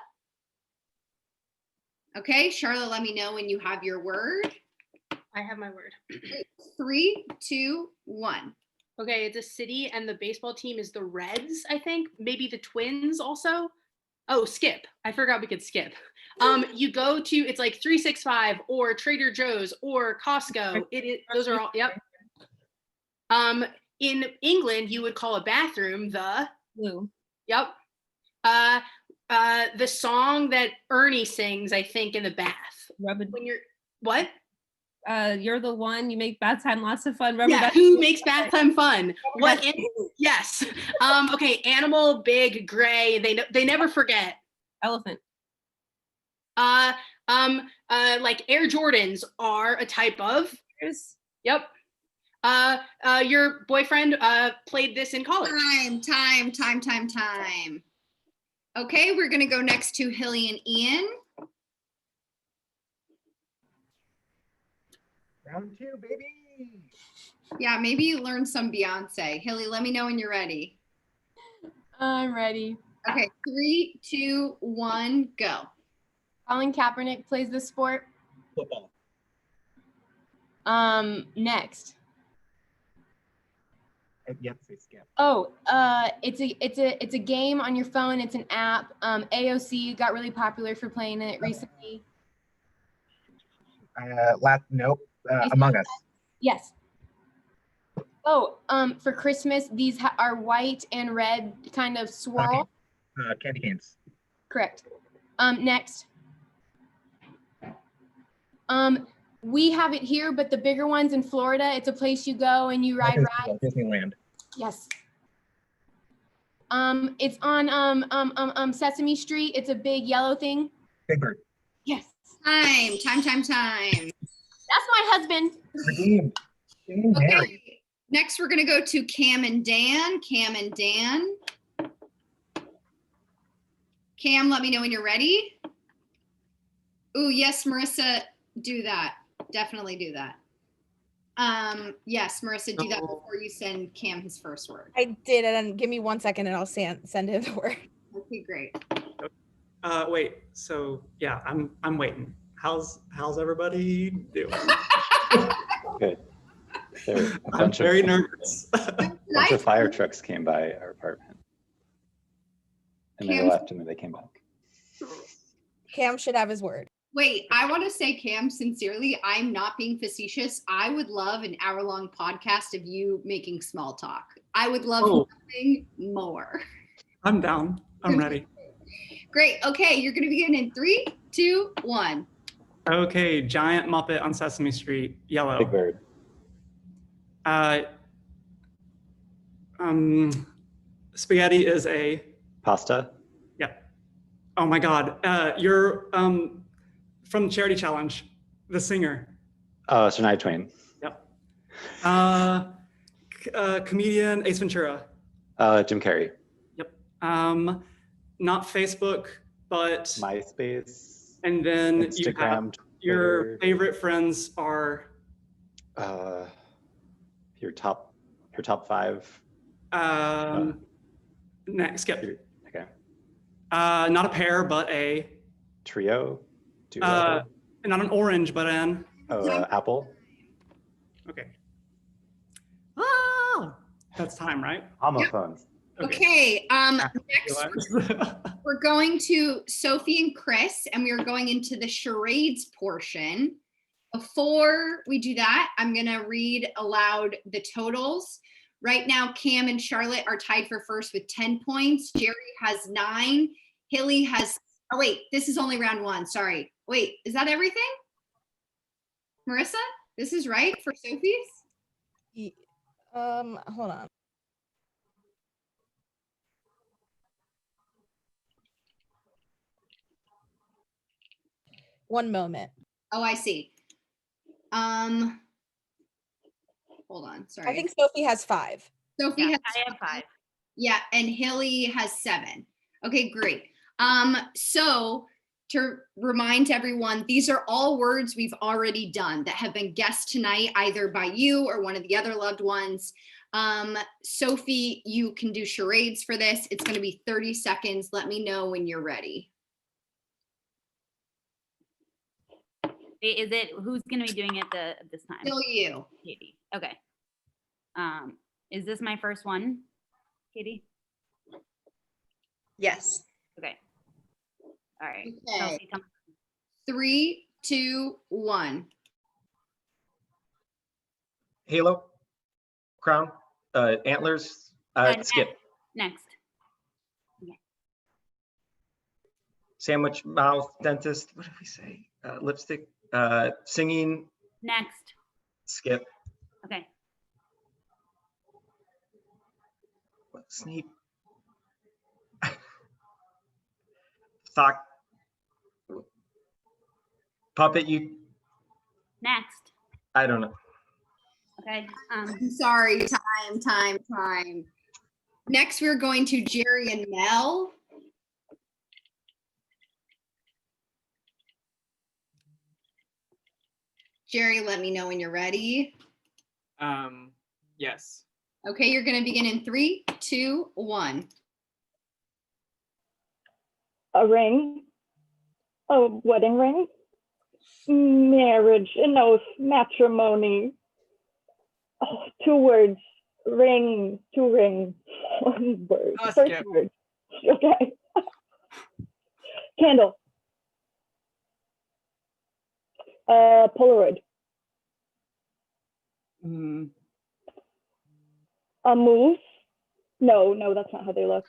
Okay, Charlotte, let me know when you have your word.
I have my word.
3, 2, 1.
Okay, it's a city and the baseball team is the Reds, I think. Maybe the Twins also. Oh, skip. I forgot we could skip. You go to, it's like 365 or Trader Joe's or Costco. Those are all, yep. In England, you would call a bathroom the
loo.
Yep. The song that Ernie sings, I think, in the bath. When you're what?
You're the one. You make bath time lots of fun.
Yeah, who makes bath time fun? What? Yes. Okay. Animal, big, gray. They never forget.
Elephant.
Like Air Jordans are a type of. Yep. Your boyfriend played this in college.
Time. Okay, we're gonna go next to Hilly and Ian.
Round 2, baby.
Yeah, maybe you learned some Beyonce. Hilly, let me know when you're ready.
I'm ready.
Okay, 3, 2, 1, go.
Colin Kaepernick plays this sport.
Football.
Next.
You have to say skip.
Oh, it's a game on your phone. It's an app. AOC got really popular for playing it recently.
Nope. Among Us.
Yes. Oh, for Christmas, these are white and red kind of swirl.
Candy canes.
Correct. Next. We have it here, but the bigger ones in Florida, it's a place you go and you ride rides.
Disneyland.
Yes. It's on Sesame Street. It's a big yellow thing.
Big Bird.
Yes.
Time.
That's my husband.
Redeemed.
Okay. Next, we're gonna go to Cam and Dan. Cam, let me know when you're ready. Ooh, yes, Marissa, do that. Definitely do that. Yes, Marissa, do that before you send Cam his first word.
I did, and give me 1 second, and I'll send him the word.
Okay, great.
Wait. So yeah, I'm waiting. How's everybody doing?
Good.
I'm very nervous.
A bunch of fire trucks came by our apartment, and they left, and then they came back.
Cam should have his word.
Wait, I want to say, Cam, sincerely, I'm not being facetious. I would love an hour-long podcast of you making small talk. I would love nothing more.
I'm down. I'm ready.
Great. Okay, you're going to begin in 3, 2, 1.
Okay, giant Muppet on Sesame Street, yellow.
Big Bird.
Spaghetti is a
Pasta.
Yep. Oh my God. You're from the Charity Challenge, the singer.
Shania Twain.
Yep. Comedian Ace Ventura.
Jim Carrey.
Yep. Not Facebook, but
MySpace.
And then
Instagram,
your favorite friends are
your top 5.
Next, skip.
Okay.
Not a pear, but a
trio.
Not an orange, but an
apple.
Okay. That's time, right?
Homophones.
Okay. Next, we're going to Sophie and Chris, and we are going into the charades portion. Before we do that, I'm going to read aloud the totals. Right now, Cam and Charlotte are tied for first with 10 points. Jerry has 9. Hilly has Oh, wait, this is only round one. Sorry. Wait, is that everything? Marissa, this is right for Sophie's?
Hold on. One moment.
Oh, I see. Hold on, sorry.
I think Sophie has 5.
Sophie
Yeah,
has
I have 5.
Yeah, and Hilly has 7. Okay, great. So to remind everyone, these are all words we've already done that have been guessed tonight, either by you or one of the other loved ones. Sophie, you can do charades for this. It's going to be 30 seconds. Let me know when you're ready.
Is it who's going to be doing it this time?
Still you.
Katie. Okay. Is this my first one, Katie?
Yes.
Okay. All right.
Okay.
Kelsey, come.
3, 2, 1.
Halo, crown, antlers, skip,
Next. Okay.
sandwich, mouth, dentist. What did we say? Lipstick, singing,
Next.
skip,
Okay.
Snape, sock, puppet. You,
Next.
I don't know.
Okay.
I'm sorry. Time. Next, we're going to Jerry and Mel. Jerry, let me know when you're ready.
Yes.
Okay, you're going to begin in 3, 2, 1.
A ring, a wedding ring, marriage, an oath, matrimony. Oh, 2 words, ring, 2 rings, 1 word,
Oh,
first
skip.
word. Okay. Candle. Polaroid. A moose. No, that's not how they look.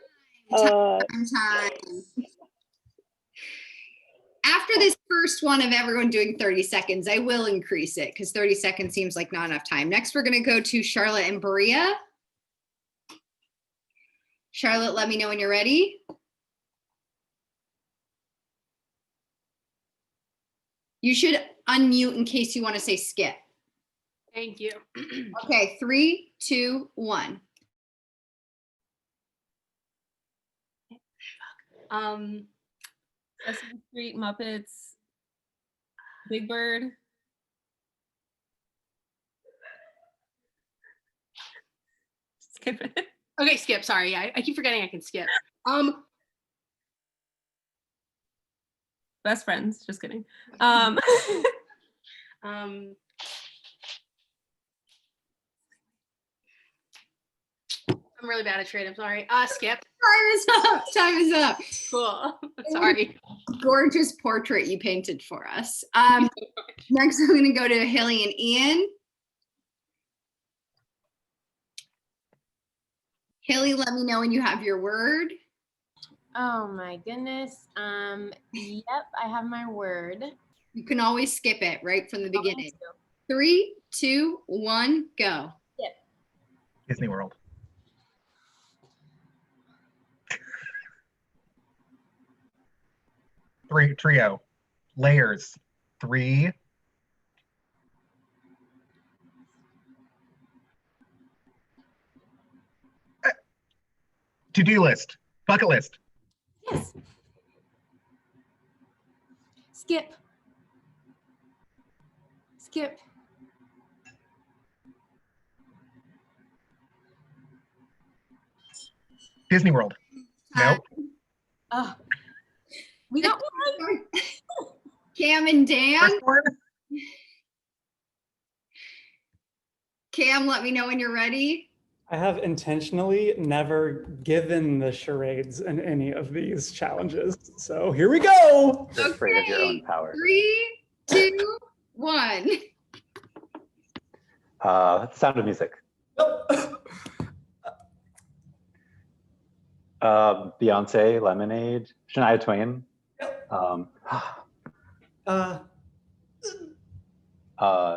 Time. After this first one of everyone doing 30 seconds, I will increase it because 30 seconds seems like not enough time. Next, we're going to go to Charlotte and Berea. Charlotte, let me know when you're ready. You should unmute in case you want to say skip.
Thank you.
Okay, 3, 2, 1.
Sesame Street, Muppets, Big Bird.
Skip it. Okay, skip. Sorry, I keep forgetting I can skip.
Best Friends. Just kidding.
I'm really bad at trade. I'm sorry. Skip.
Time is up.
Cool. Sorry.
Gorgeous portrait you painted for us. Next, I'm going to go to Hilly and Ian. Hilly, let me know when you have your word.
Oh my goodness. Yep, I have my word.
You can always skip it right from the beginning. 3, 2, 1, go.
Yep.
Disney World. Trio. Layers. 3. To-do list. Bucket list.
Yes. Skip. Skip.
Disney World. Nope.
We got one.
Cam and Dan.
First one.
Cam, let me know when you're ready.
I have intentionally never given the charades in any of these challenges. So here we go.
You're afraid of your own power.
3, 2, 1.
Sound of Music. Beyonce, Lemonade, Shania Twain. Um,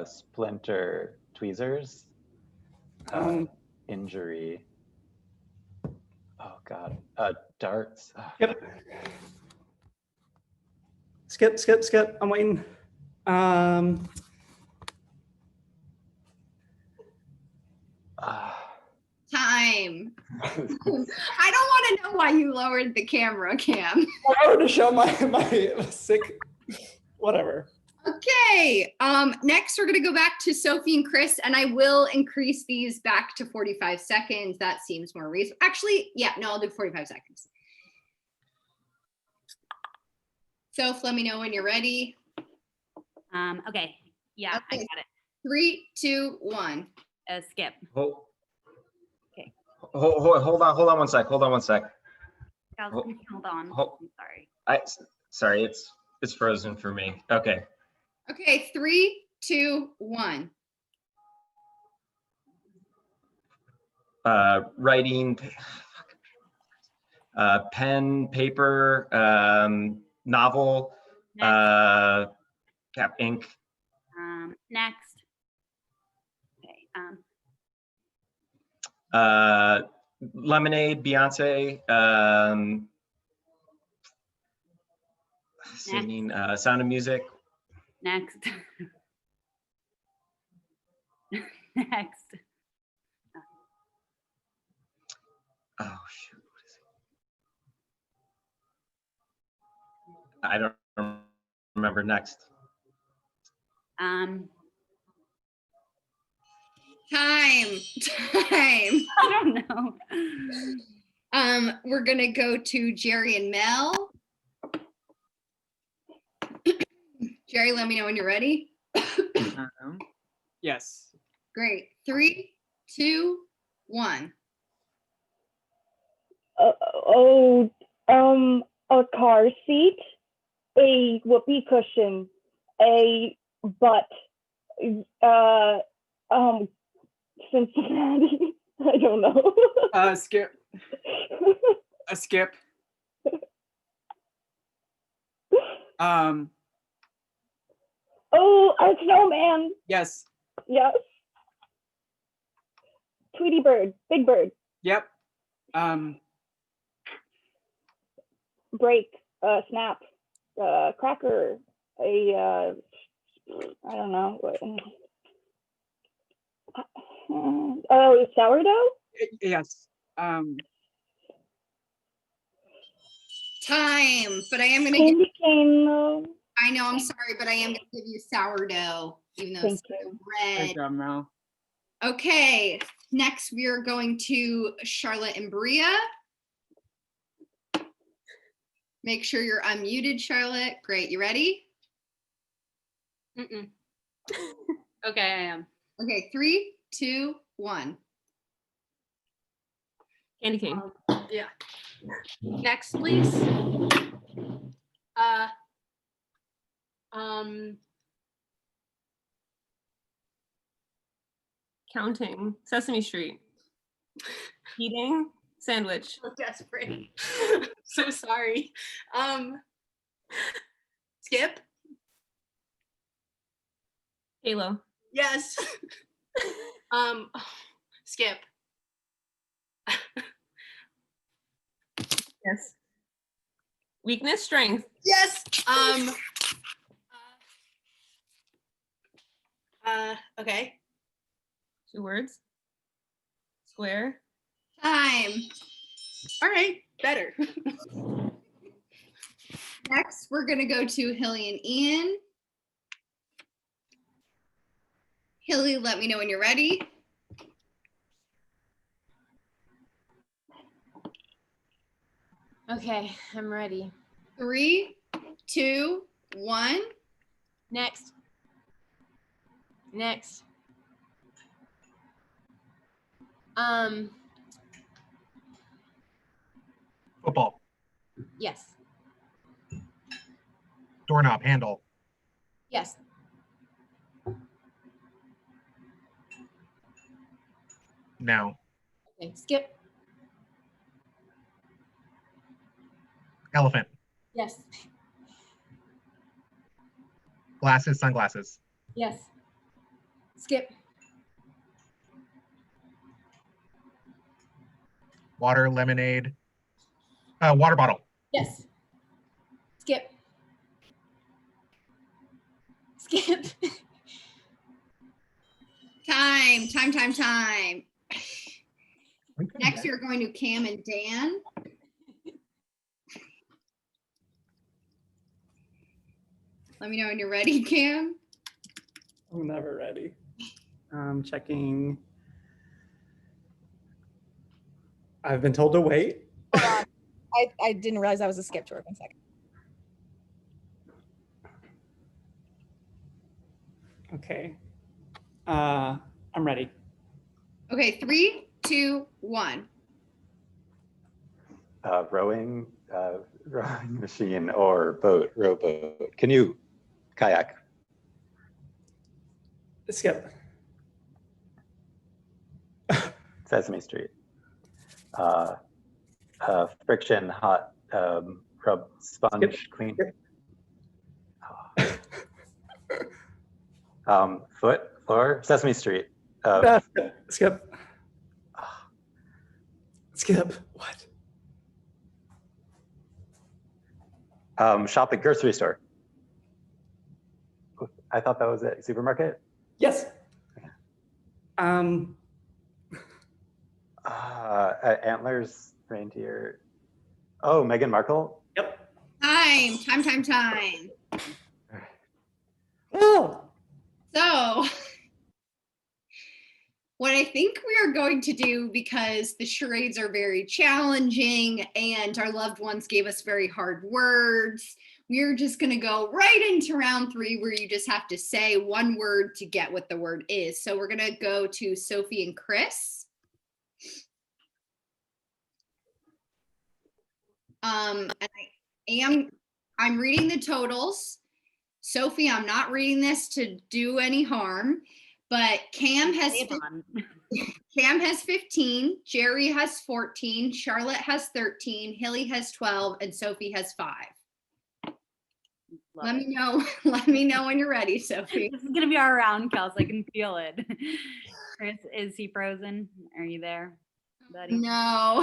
splinter, tweezers, injury. Oh God, darts.
Yep. Skip. I'm waiting.
Time. I don't want to know why you lowered the camera, Cam.
I wanted to show my sick, whatever.
Okay. Next we're gonna go back to Sophie and Chris, and I will increase these back to 45 seconds. That seems more reasonable. Actually, yeah, no, I'll do 45 seconds. Soph, let me know when you're ready.
Okay. Yeah, I got it.
3, 2, 1.
Skip.
Hold,
Okay.
hold on one sec. Hold on one sec.
Hold on.
Hold-
I'm sorry.
Sorry, it's frozen for me. Okay.
Okay, 3, 2, 1.
Writing, pen, paper, novel, cap, ink.
Next. Okay.
Lemonade, Beyonce, singing, Sound of Music.
Next. Next.
Oh shoot, what is it? I don't remember next.
Time.
I don't know.
We're gonna go to Jerry and Mel. Jerry, let me know when you're ready.
Yes.
Great. 3, 2, 1.
A car seat, a whoopee cushion, a butt, Cincinnati. I don't know.
Skip. A skip.
Oh, a snowman.
Yes.
Yes. Tweety bird, big bird.
Yep.
Break, snap, cracker, I don't know. Oh, sourdough?
Yes.
Time, but I am gonna
Candy cane though.
I know, I'm sorry, but I am gonna give you sourdough, even though
Thank
it's
you.
red.
Good job, Mel.
Okay, next we are going to Charlotte and Bria. Make sure you're unmuted, Charlotte. Great, you ready?
Okay, I am.
Okay, 3, 2, 1.
Candy cane.
Yeah. Next, please.
Counting. Sesame Street. Eating. Sandwich.
So desperate. So sorry. Skip.
Halo.
Yes. Skip.
Yes. Weakness, strength.
Yes. Okay.
2 words. Square.
Time.
All right, better.
Next, we're gonna go to Hilly and Ian. Hilly, let me know when you're ready.
Okay, I'm ready.
3, 2, 1.
Next.
Football.
Yes.
Doorknob, handle.
Yes.
No.
Okay, skip.
Elephant.
Yes.
Glasses, sunglasses.
Yes. Skip.
Water, lemonade. Water bottle.
Yes. Skip. Skip.
Time. Next, you're going to Cam and Dan. Let me know when you're ready, Cam.
I'm never ready. Checking. I've been told to wait.
Hold on. I didn't realize that was a skip, Jordan. 1 second.
Okay. I'm ready.
Okay, 3, 2, 1.
Rowing, rowing machine or boat, rowboat, canoe, kayak.
Skip.
Sesame Street. Friction, hot, rub, sponge,
Skip.
clean. Foot, floor, Sesame Street.
Skip. Skip. What?
Shopping, grocery store. I thought that was it. Supermarket?
Yes.
Antlers, reindeer. Oh, Meghan Markle?
Yep.
Time.
Oh.
So, what I think we are going to do, because the charades are very challenging and our loved ones gave us very hard words, we're just going to go right into round 3 where you just have to say one word to get what the word is. So we're going to go to Sophie and Chris. And I'm reading the totals. Sophie, I'm not reading this to do any harm, but Cam has 15, Jerry has 14, Charlotte has 13, Hilly has 12, and Sophie has 5. Let me know when you're ready, Sophie.
This is gonna be our round, Kels. I can feel it. Chris, is he frozen? Are you there, buddy?
No.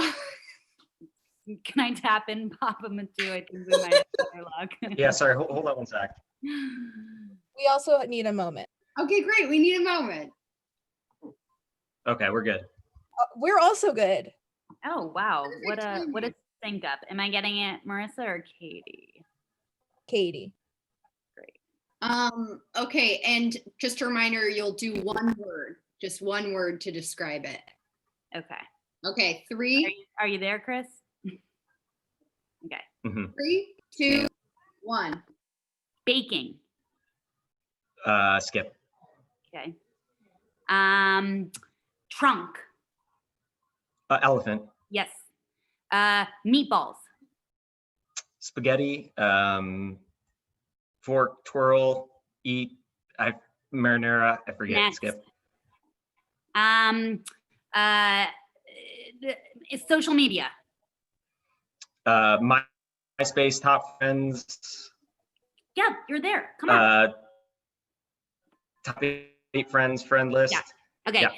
Can I tap in Papa Matu? I think we might have better luck.
Yeah, sorry, hold on 1 sec.
We also need a moment.
Okay, great. We need a moment.
Okay, we're good.
We're also good.
Oh wow, what a sync up. Am I getting it, Marissa or Katie?
Katie.
Great.
Okay, and just a reminder, you'll do one word, just one word to describe it.
Okay.
Okay, 3.
Are you there, Chris? Okay.
3, 2, 1.
Baking.
Skip.
Okay. Trunk.
Elephant.
Yes. Meatballs.
Spaghetti. Fork, twirl, eat. Marinara. I forget.
Next.
Skip.
It's social media.
MySpace, top friends.
Yeah, you're there. Come on.
Top 8 friends, friend list.
Yeah. Okay.
Yeah.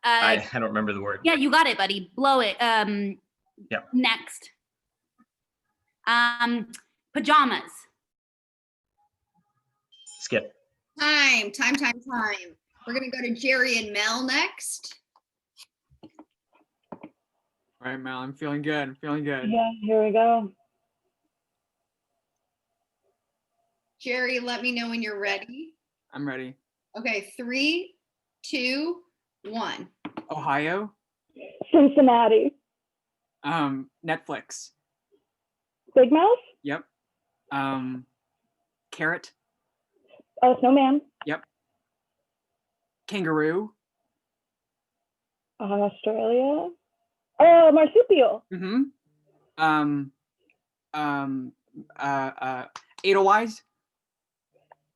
I don't remember the word.
Yeah, you got it, buddy. Blow it.
Yeah.
Next. Pajamas.
Skip.
Time. We're gonna go to Jerry and Mel next.
All right, Mel, I'm feeling good.
Yeah, here we go.
Jerry, let me know when you're ready.
I'm ready.
Okay, 3, 2, 1.
Ohio.
Cincinnati.
Netflix.
Big Mouth.
Yep. Carrot.
Snowman.
Yep. Kangaroo.
Australia. Marsupial.
Edelweiss.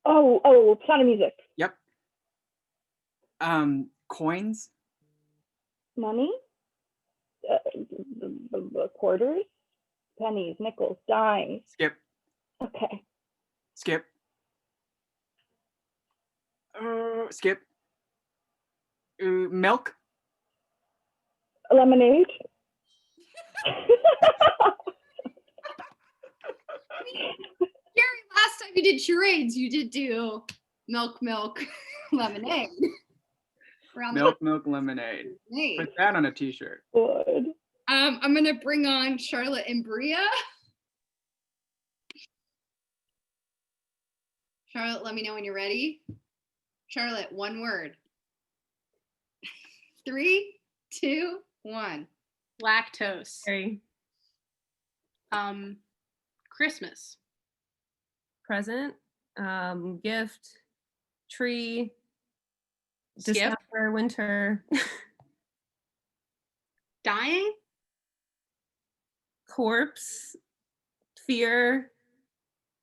Sound of Music.
Yep. Coins.
Money. Quarters. Pennies. Nickels. Dimes.
Skip.
Okay.
Skip. Skip. Milk.
Lemonade.
Gary, last time you did charades, you did do milk, lemonade.
Milk, lemonade. Put that on a t-shirt.
Good.
I'm gonna bring on Charlotte and Bria. Charlotte, let me know when you're ready. Charlotte, one word. 3, 2, 1.
Lactose.
Harry.
Christmas.
Present. Gift. Tree.
Skip.
December. Winter.
Dying.
Corpse. Fear.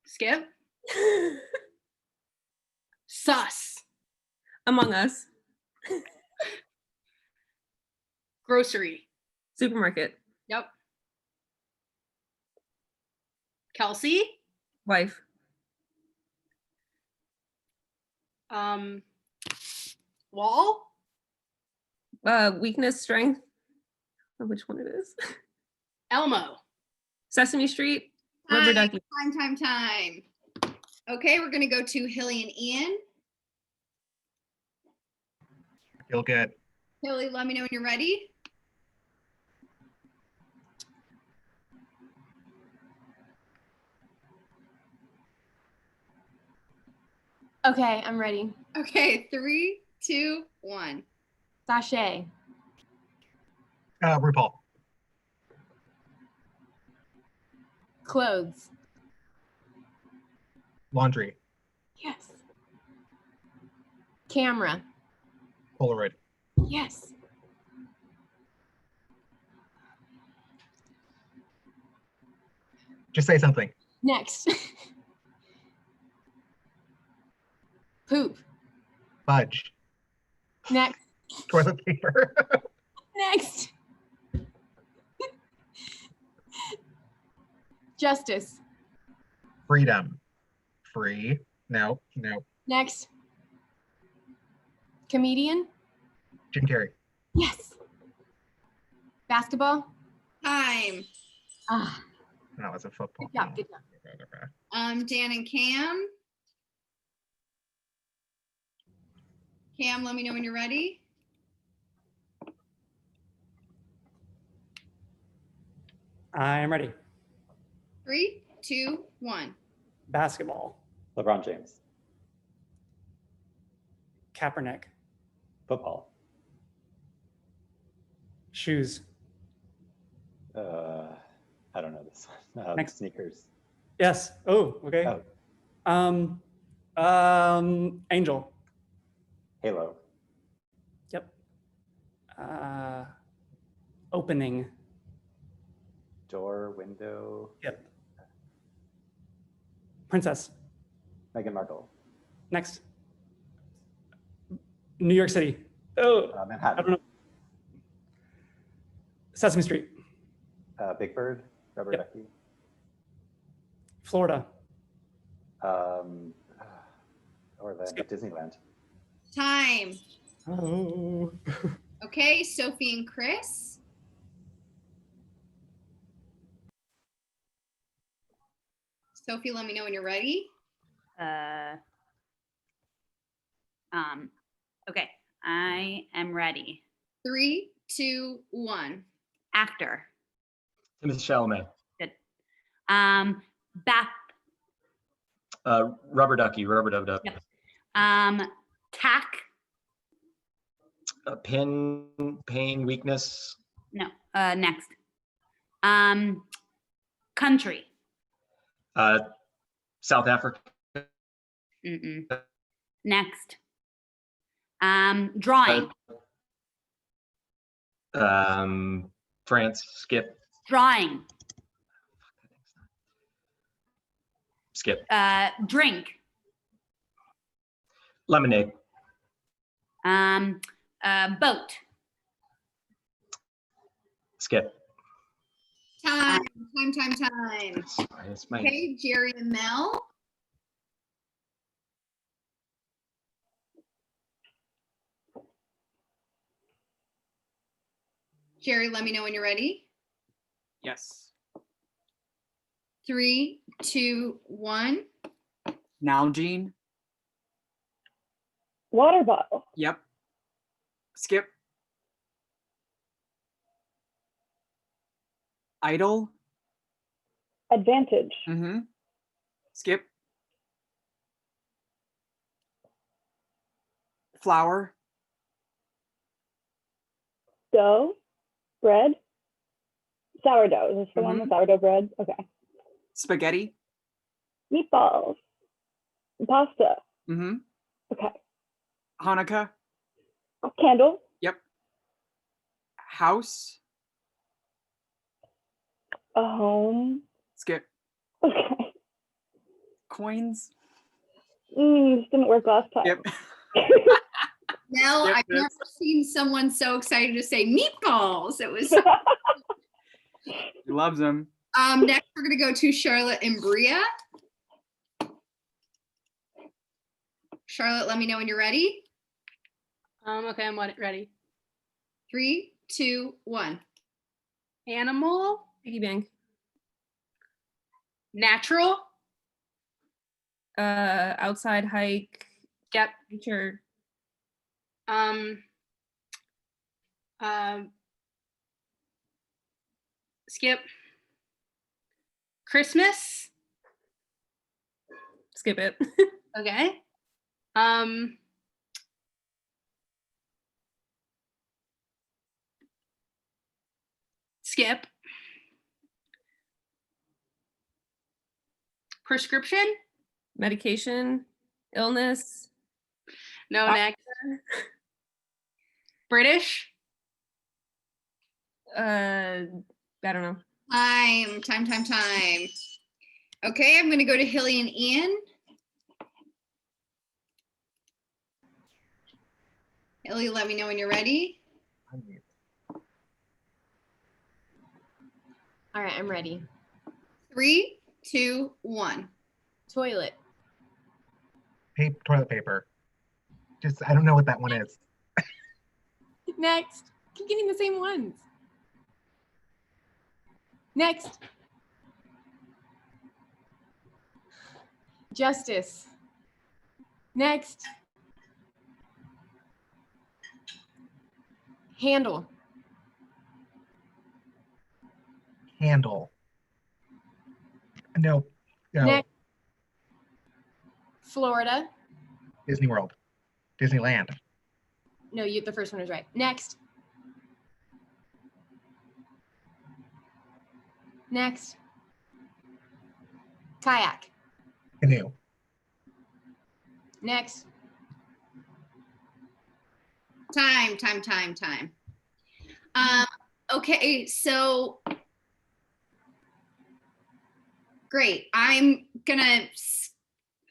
Skip. Sus.
Among Us.
Grocery.
Supermarket.
Yep. Kelsey.
Wife.
Wall.
Weakness, strength. I don't know which one it is.
Elmo.
Sesame Street. Rubber ducky.
Time. Okay, we're gonna go to Hilly and Ian.
Feel good.
Hilly, let me know when you're ready.
Okay, I'm ready.
Okay, 3, 2, 1.
Sachet.
RuPaul.
Clothes.
Laundry.
Yes. Camera.
Polaroid.
Yes.
Just say something.
Next. Poop.
Fudge.
Next.
Toilet paper.
Next. Justice.
Freedom. Free. No.
Next. Comedian.
Jim Carrey.
Yes. Basketball.
Time.
Ah,
That was a football.
good job.
Dan and Cam. Cam, let me know when you're ready.
I am ready.
3, 2, 1.
Basketball.
LeBron James.
Kaepernick.
Football.
Shoes.
I don't know this one.
Next.
Sneakers.
Yes. Oh, okay. Angel.
Halo.
Yep. Opening.
Door, window.
Yep. Princess.
Meghan Markle.
Next. New York City. Oh,
Manhattan.
I don't know. Sesame Street.
Big Bird. Rubber
Yep.
ducky.
Florida.
Orlando. Disneyland.
Time.
Oh.
Okay, Sophie and Chris. Sophie, let me know when you're ready.
Okay, I am ready.
3, 2, 1.
Actor.
Timothée Chalamet.
Good. Bath.
Rubber ducky. Rubber dub dub.
Yep. Tack.
Pain, weakness.
No. Next. Country.
South Africa.
Mm-mm. Next. Drawing.
France. Skip.
Drawing.
Skip.
Drink.
Lemonade.
Boat.
Skip.
Time.
That's my
Okay, Jerry and Mel. Jerry, let me know when you're ready.
Yes.
3, 2, 1.
Nalgene.
Water bottle.
Yep. Skip. Idle.
Advantage.
Mm-hmm. Skip. Flour.
Dough. Bread. Sourdough. Is this the one with sourdough bread? Okay.
Spaghetti.
Meatballs. Pasta.
Mm-hmm.
Okay.
Hanukkah.
Candle.
Yep. House.
A home.
Skip.
Okay.
Coins.
This didn't work last time.
Yep.
Mel,
Yep,
I've
yes.
never seen someone so excited to say meatballs. It was
He loves them.
next we're gonna go to Charlotte and Bria. Charlotte, let me know when you're ready.
Okay, I'm ready.
3, 2, 1.
Animal.
Piggy bank.
Natural.
Outside hike.
Yep.
Nature.
Skip. Christmas.
Skip it.
Okay. Skip. Prescription.
Medication. Illness.
No, next. British.
I don't know.
Time. Okay, I'm gonna go to Hilly and Ian. Hilly, let me know when you're ready.
All right, I'm ready.
3, 2, 1.
Toilet.
Toilet paper. Just, I don't know what that one is.
Next. Keep getting the same ones. Next. Justice. Next. Handle.
Handle. No.
Next. Florida.
Disney World. Disneyland.
No, the first one was right. Next. Next. Kayak.
Canoe.
Next. Time. Okay, so great. I'm gonna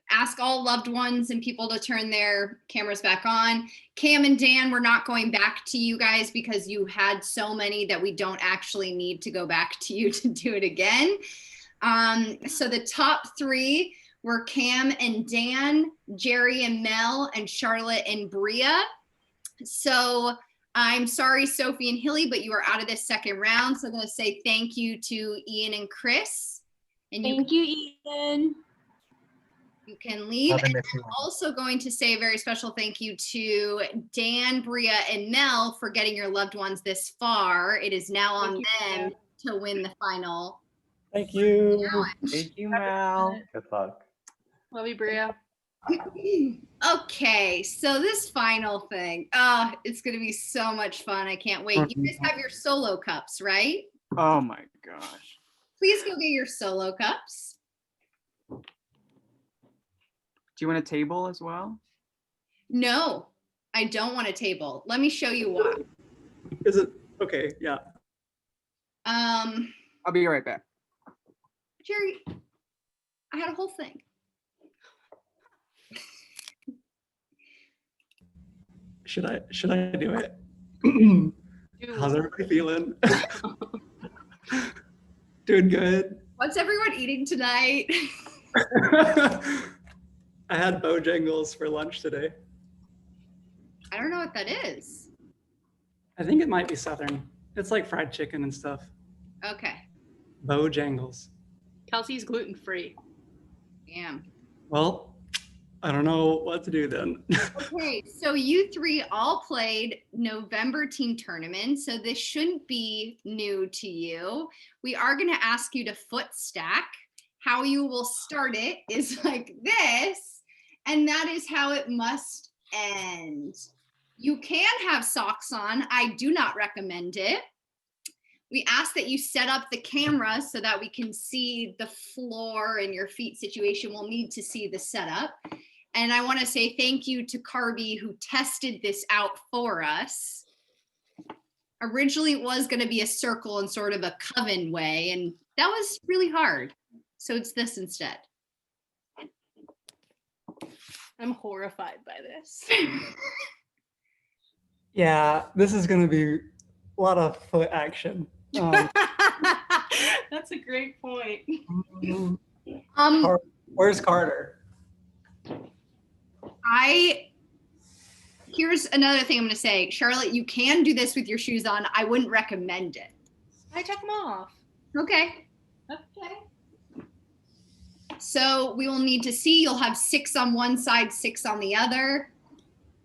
ask all loved ones and people to turn their cameras back on. Cam and Dan, we're not going back to you guys because you had so many that we don't actually need to go back to you to do it again. So the top 3 were Cam and Dan, Jerry and Mel, and Charlotte and Bria. So I'm sorry, Sophie and Hilly, but you are out of this second round. So I'm gonna say thank you to Ian and Chris. And
Thank you, Ian.
You can leave.
Love and
And
miss you
I'm
all.
also going to say a very special thank you to Dan, Bria, and Mel for getting your loved ones this far. It is now on them to win the final.
Thank you.
Thank you, Mel.
Good luck.
Love you, Bria.
Okay, so this final thing, it's gonna be so much fun. I can't wait. You guys have your solo cups, right?
Oh my gosh.
Please go get your solo cups.
Do you want a table as well?
No, I don't want a table. Let me show you why.
Is it okay? Yeah.
I'll be right back.
Jerry, I had a whole thing.
Should I do it? How's everybody feeling? Doing good.
What's everyone eating tonight?
I had Bojangles for lunch today.
I don't know what that is.
I think it might be Southern. It's like fried chicken and stuff.
Okay.
Bojangles.
Kelsey's gluten-free.
Damn.
Well, I don't know what to do then.
Okay, so you three all played November team tournament, so this shouldn't be new to you. We are going to ask you to foot stack. How you will start it is like this, and that is how it must end. You can have socks on. I do not recommend it. We ask that you set up the camera so that we can see the floor and your feet situation. We'll need to see the setup. And I want to say thank you to Carby who tested this out for us. Originally, it was going to be a circle in sort of a coven way, and that was really hard. So it's this instead.
I'm horrified by this.
Yeah, this is going to be a lot of foot action.
That's a great point.
Where's Carter?
Here's another thing I'm going to say. Charlotte, you can do this with your shoes on. I wouldn't recommend it.
I took them off.
Okay.
Okay.
So we will need to see. You'll have 6 on one side, 6 on the other.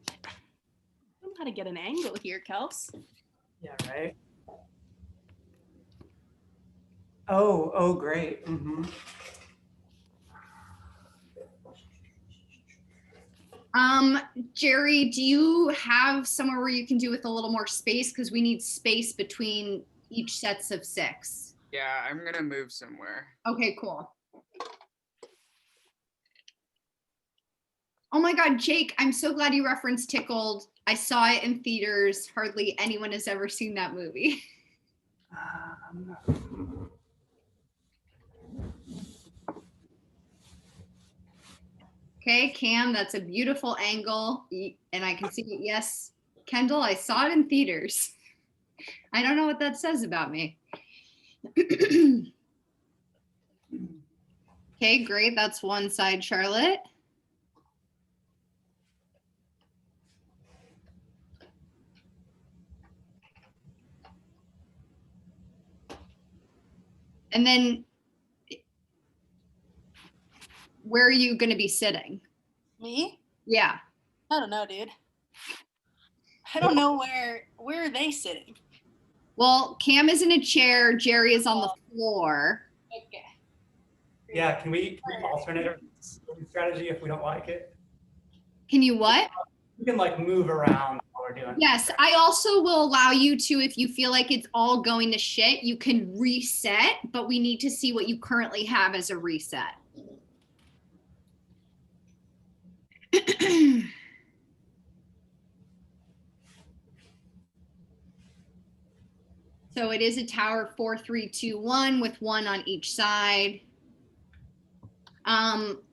I don't know how to get an angle here, Kels.
Yeah, right. Oh, great. Mm-hmm.
Jerry, do you have somewhere where you can do with a little more space? Because we need space between each sets of 6.
Yeah, I'm gonna move somewhere.
Okay, cool. Oh my God, Jake, I'm so glad you referenced Tickled. I saw it in theaters. Hardly anyone has ever seen that movie. Okay, Cam, that's a beautiful angle. And I can see it. Yes, Kendall, I saw it in theaters. I don't know what that says about me. Okay, great. That's one side, Charlotte. And then where are you going to be sitting?
Me?
Yeah.
I don't know, dude. I don't know where are they sitting?
Well, Cam is in a chair. Jerry is on the floor.
Okay.
Yeah, can we alternate our strategy if we don't like it?
Can you what?
We can like move around while we're doing it.
Yes, I also will allow you to, if you feel like it's all going to shit, you can reset, but we need to see what you currently have as a reset. So it is a tower 4, 3, 2, 1 with 1 on each side.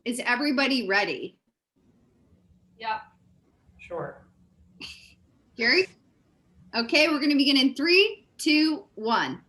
Is everybody ready?
Yeah.
Sure.
Jerry? Okay, we're going to begin in 3, 2, 1.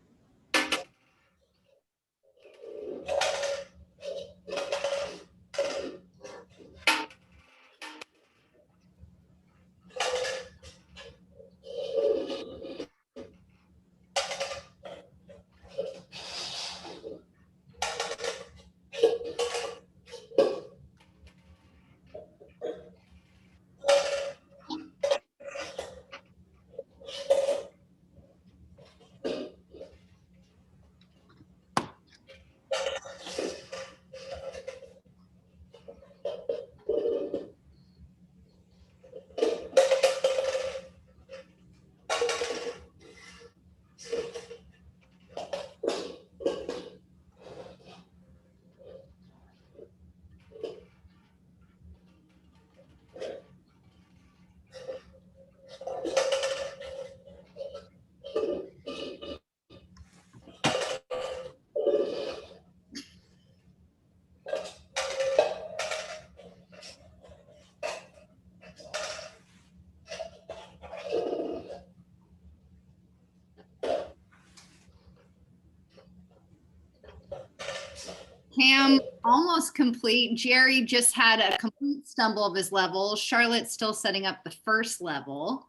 Cam almost complete. Jerry just had a complete stumble of his level. Charlotte's still setting up the first level.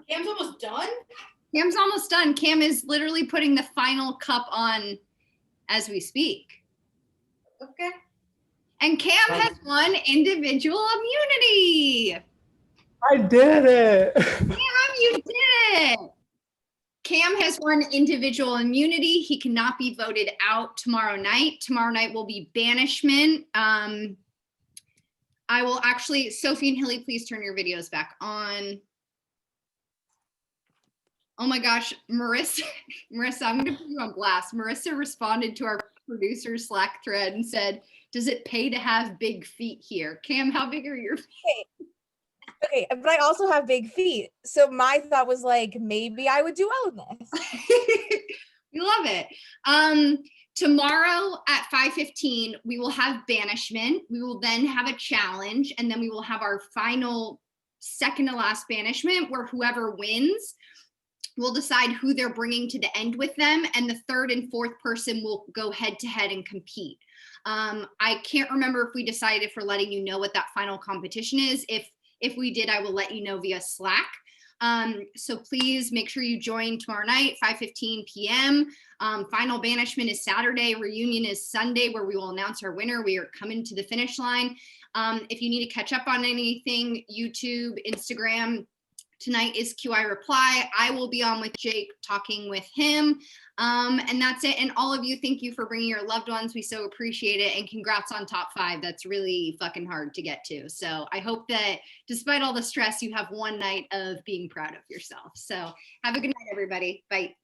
Cam's almost done?
Cam's almost done. Cam is literally putting the final cup on as we speak.
Okay.
And Cam has won individual immunity.
I did it.
Cam, you did it. Cam has won individual immunity. He cannot be voted out tomorrow night. Tomorrow night will be banishment. I will actually, Sophie and Hilly, please turn your videos back on. Oh my gosh, Marissa, I'm gonna put you on blast. Marissa responded to our producer Slack thread and said, does it pay to have big feet here? Cam, how big are your feet?
Okay, but I also have big feet. So my thought was like, maybe I would do well in this.
We love it. Tomorrow at 5:15, we will have banishment. We will then have a challenge, and then we will have our final second to last banishment, where whoever wins will decide who they're bringing to the end with them, and the third and fourth person will go head to head and compete. I can't remember if we decided if we're letting you know what that final competition is. If we did, I will let you know via Slack. So please make sure you join tomorrow night, 5:15 p.m. Final banishment is Saturday. Reunion is Sunday, where we will announce our winner. We are coming to the finish line. If you need to catch up on anything, YouTube, Instagram, tonight is QI Reply. I will be on with Jake talking with him. And that's it. And all of you, thank you for bringing your loved ones. We so appreciate it. And congrats on top 5. That's really fucking hard to get to. So I hope that despite all the stress, you have one night of being proud of yourself. So have a good night, everybody. Bye.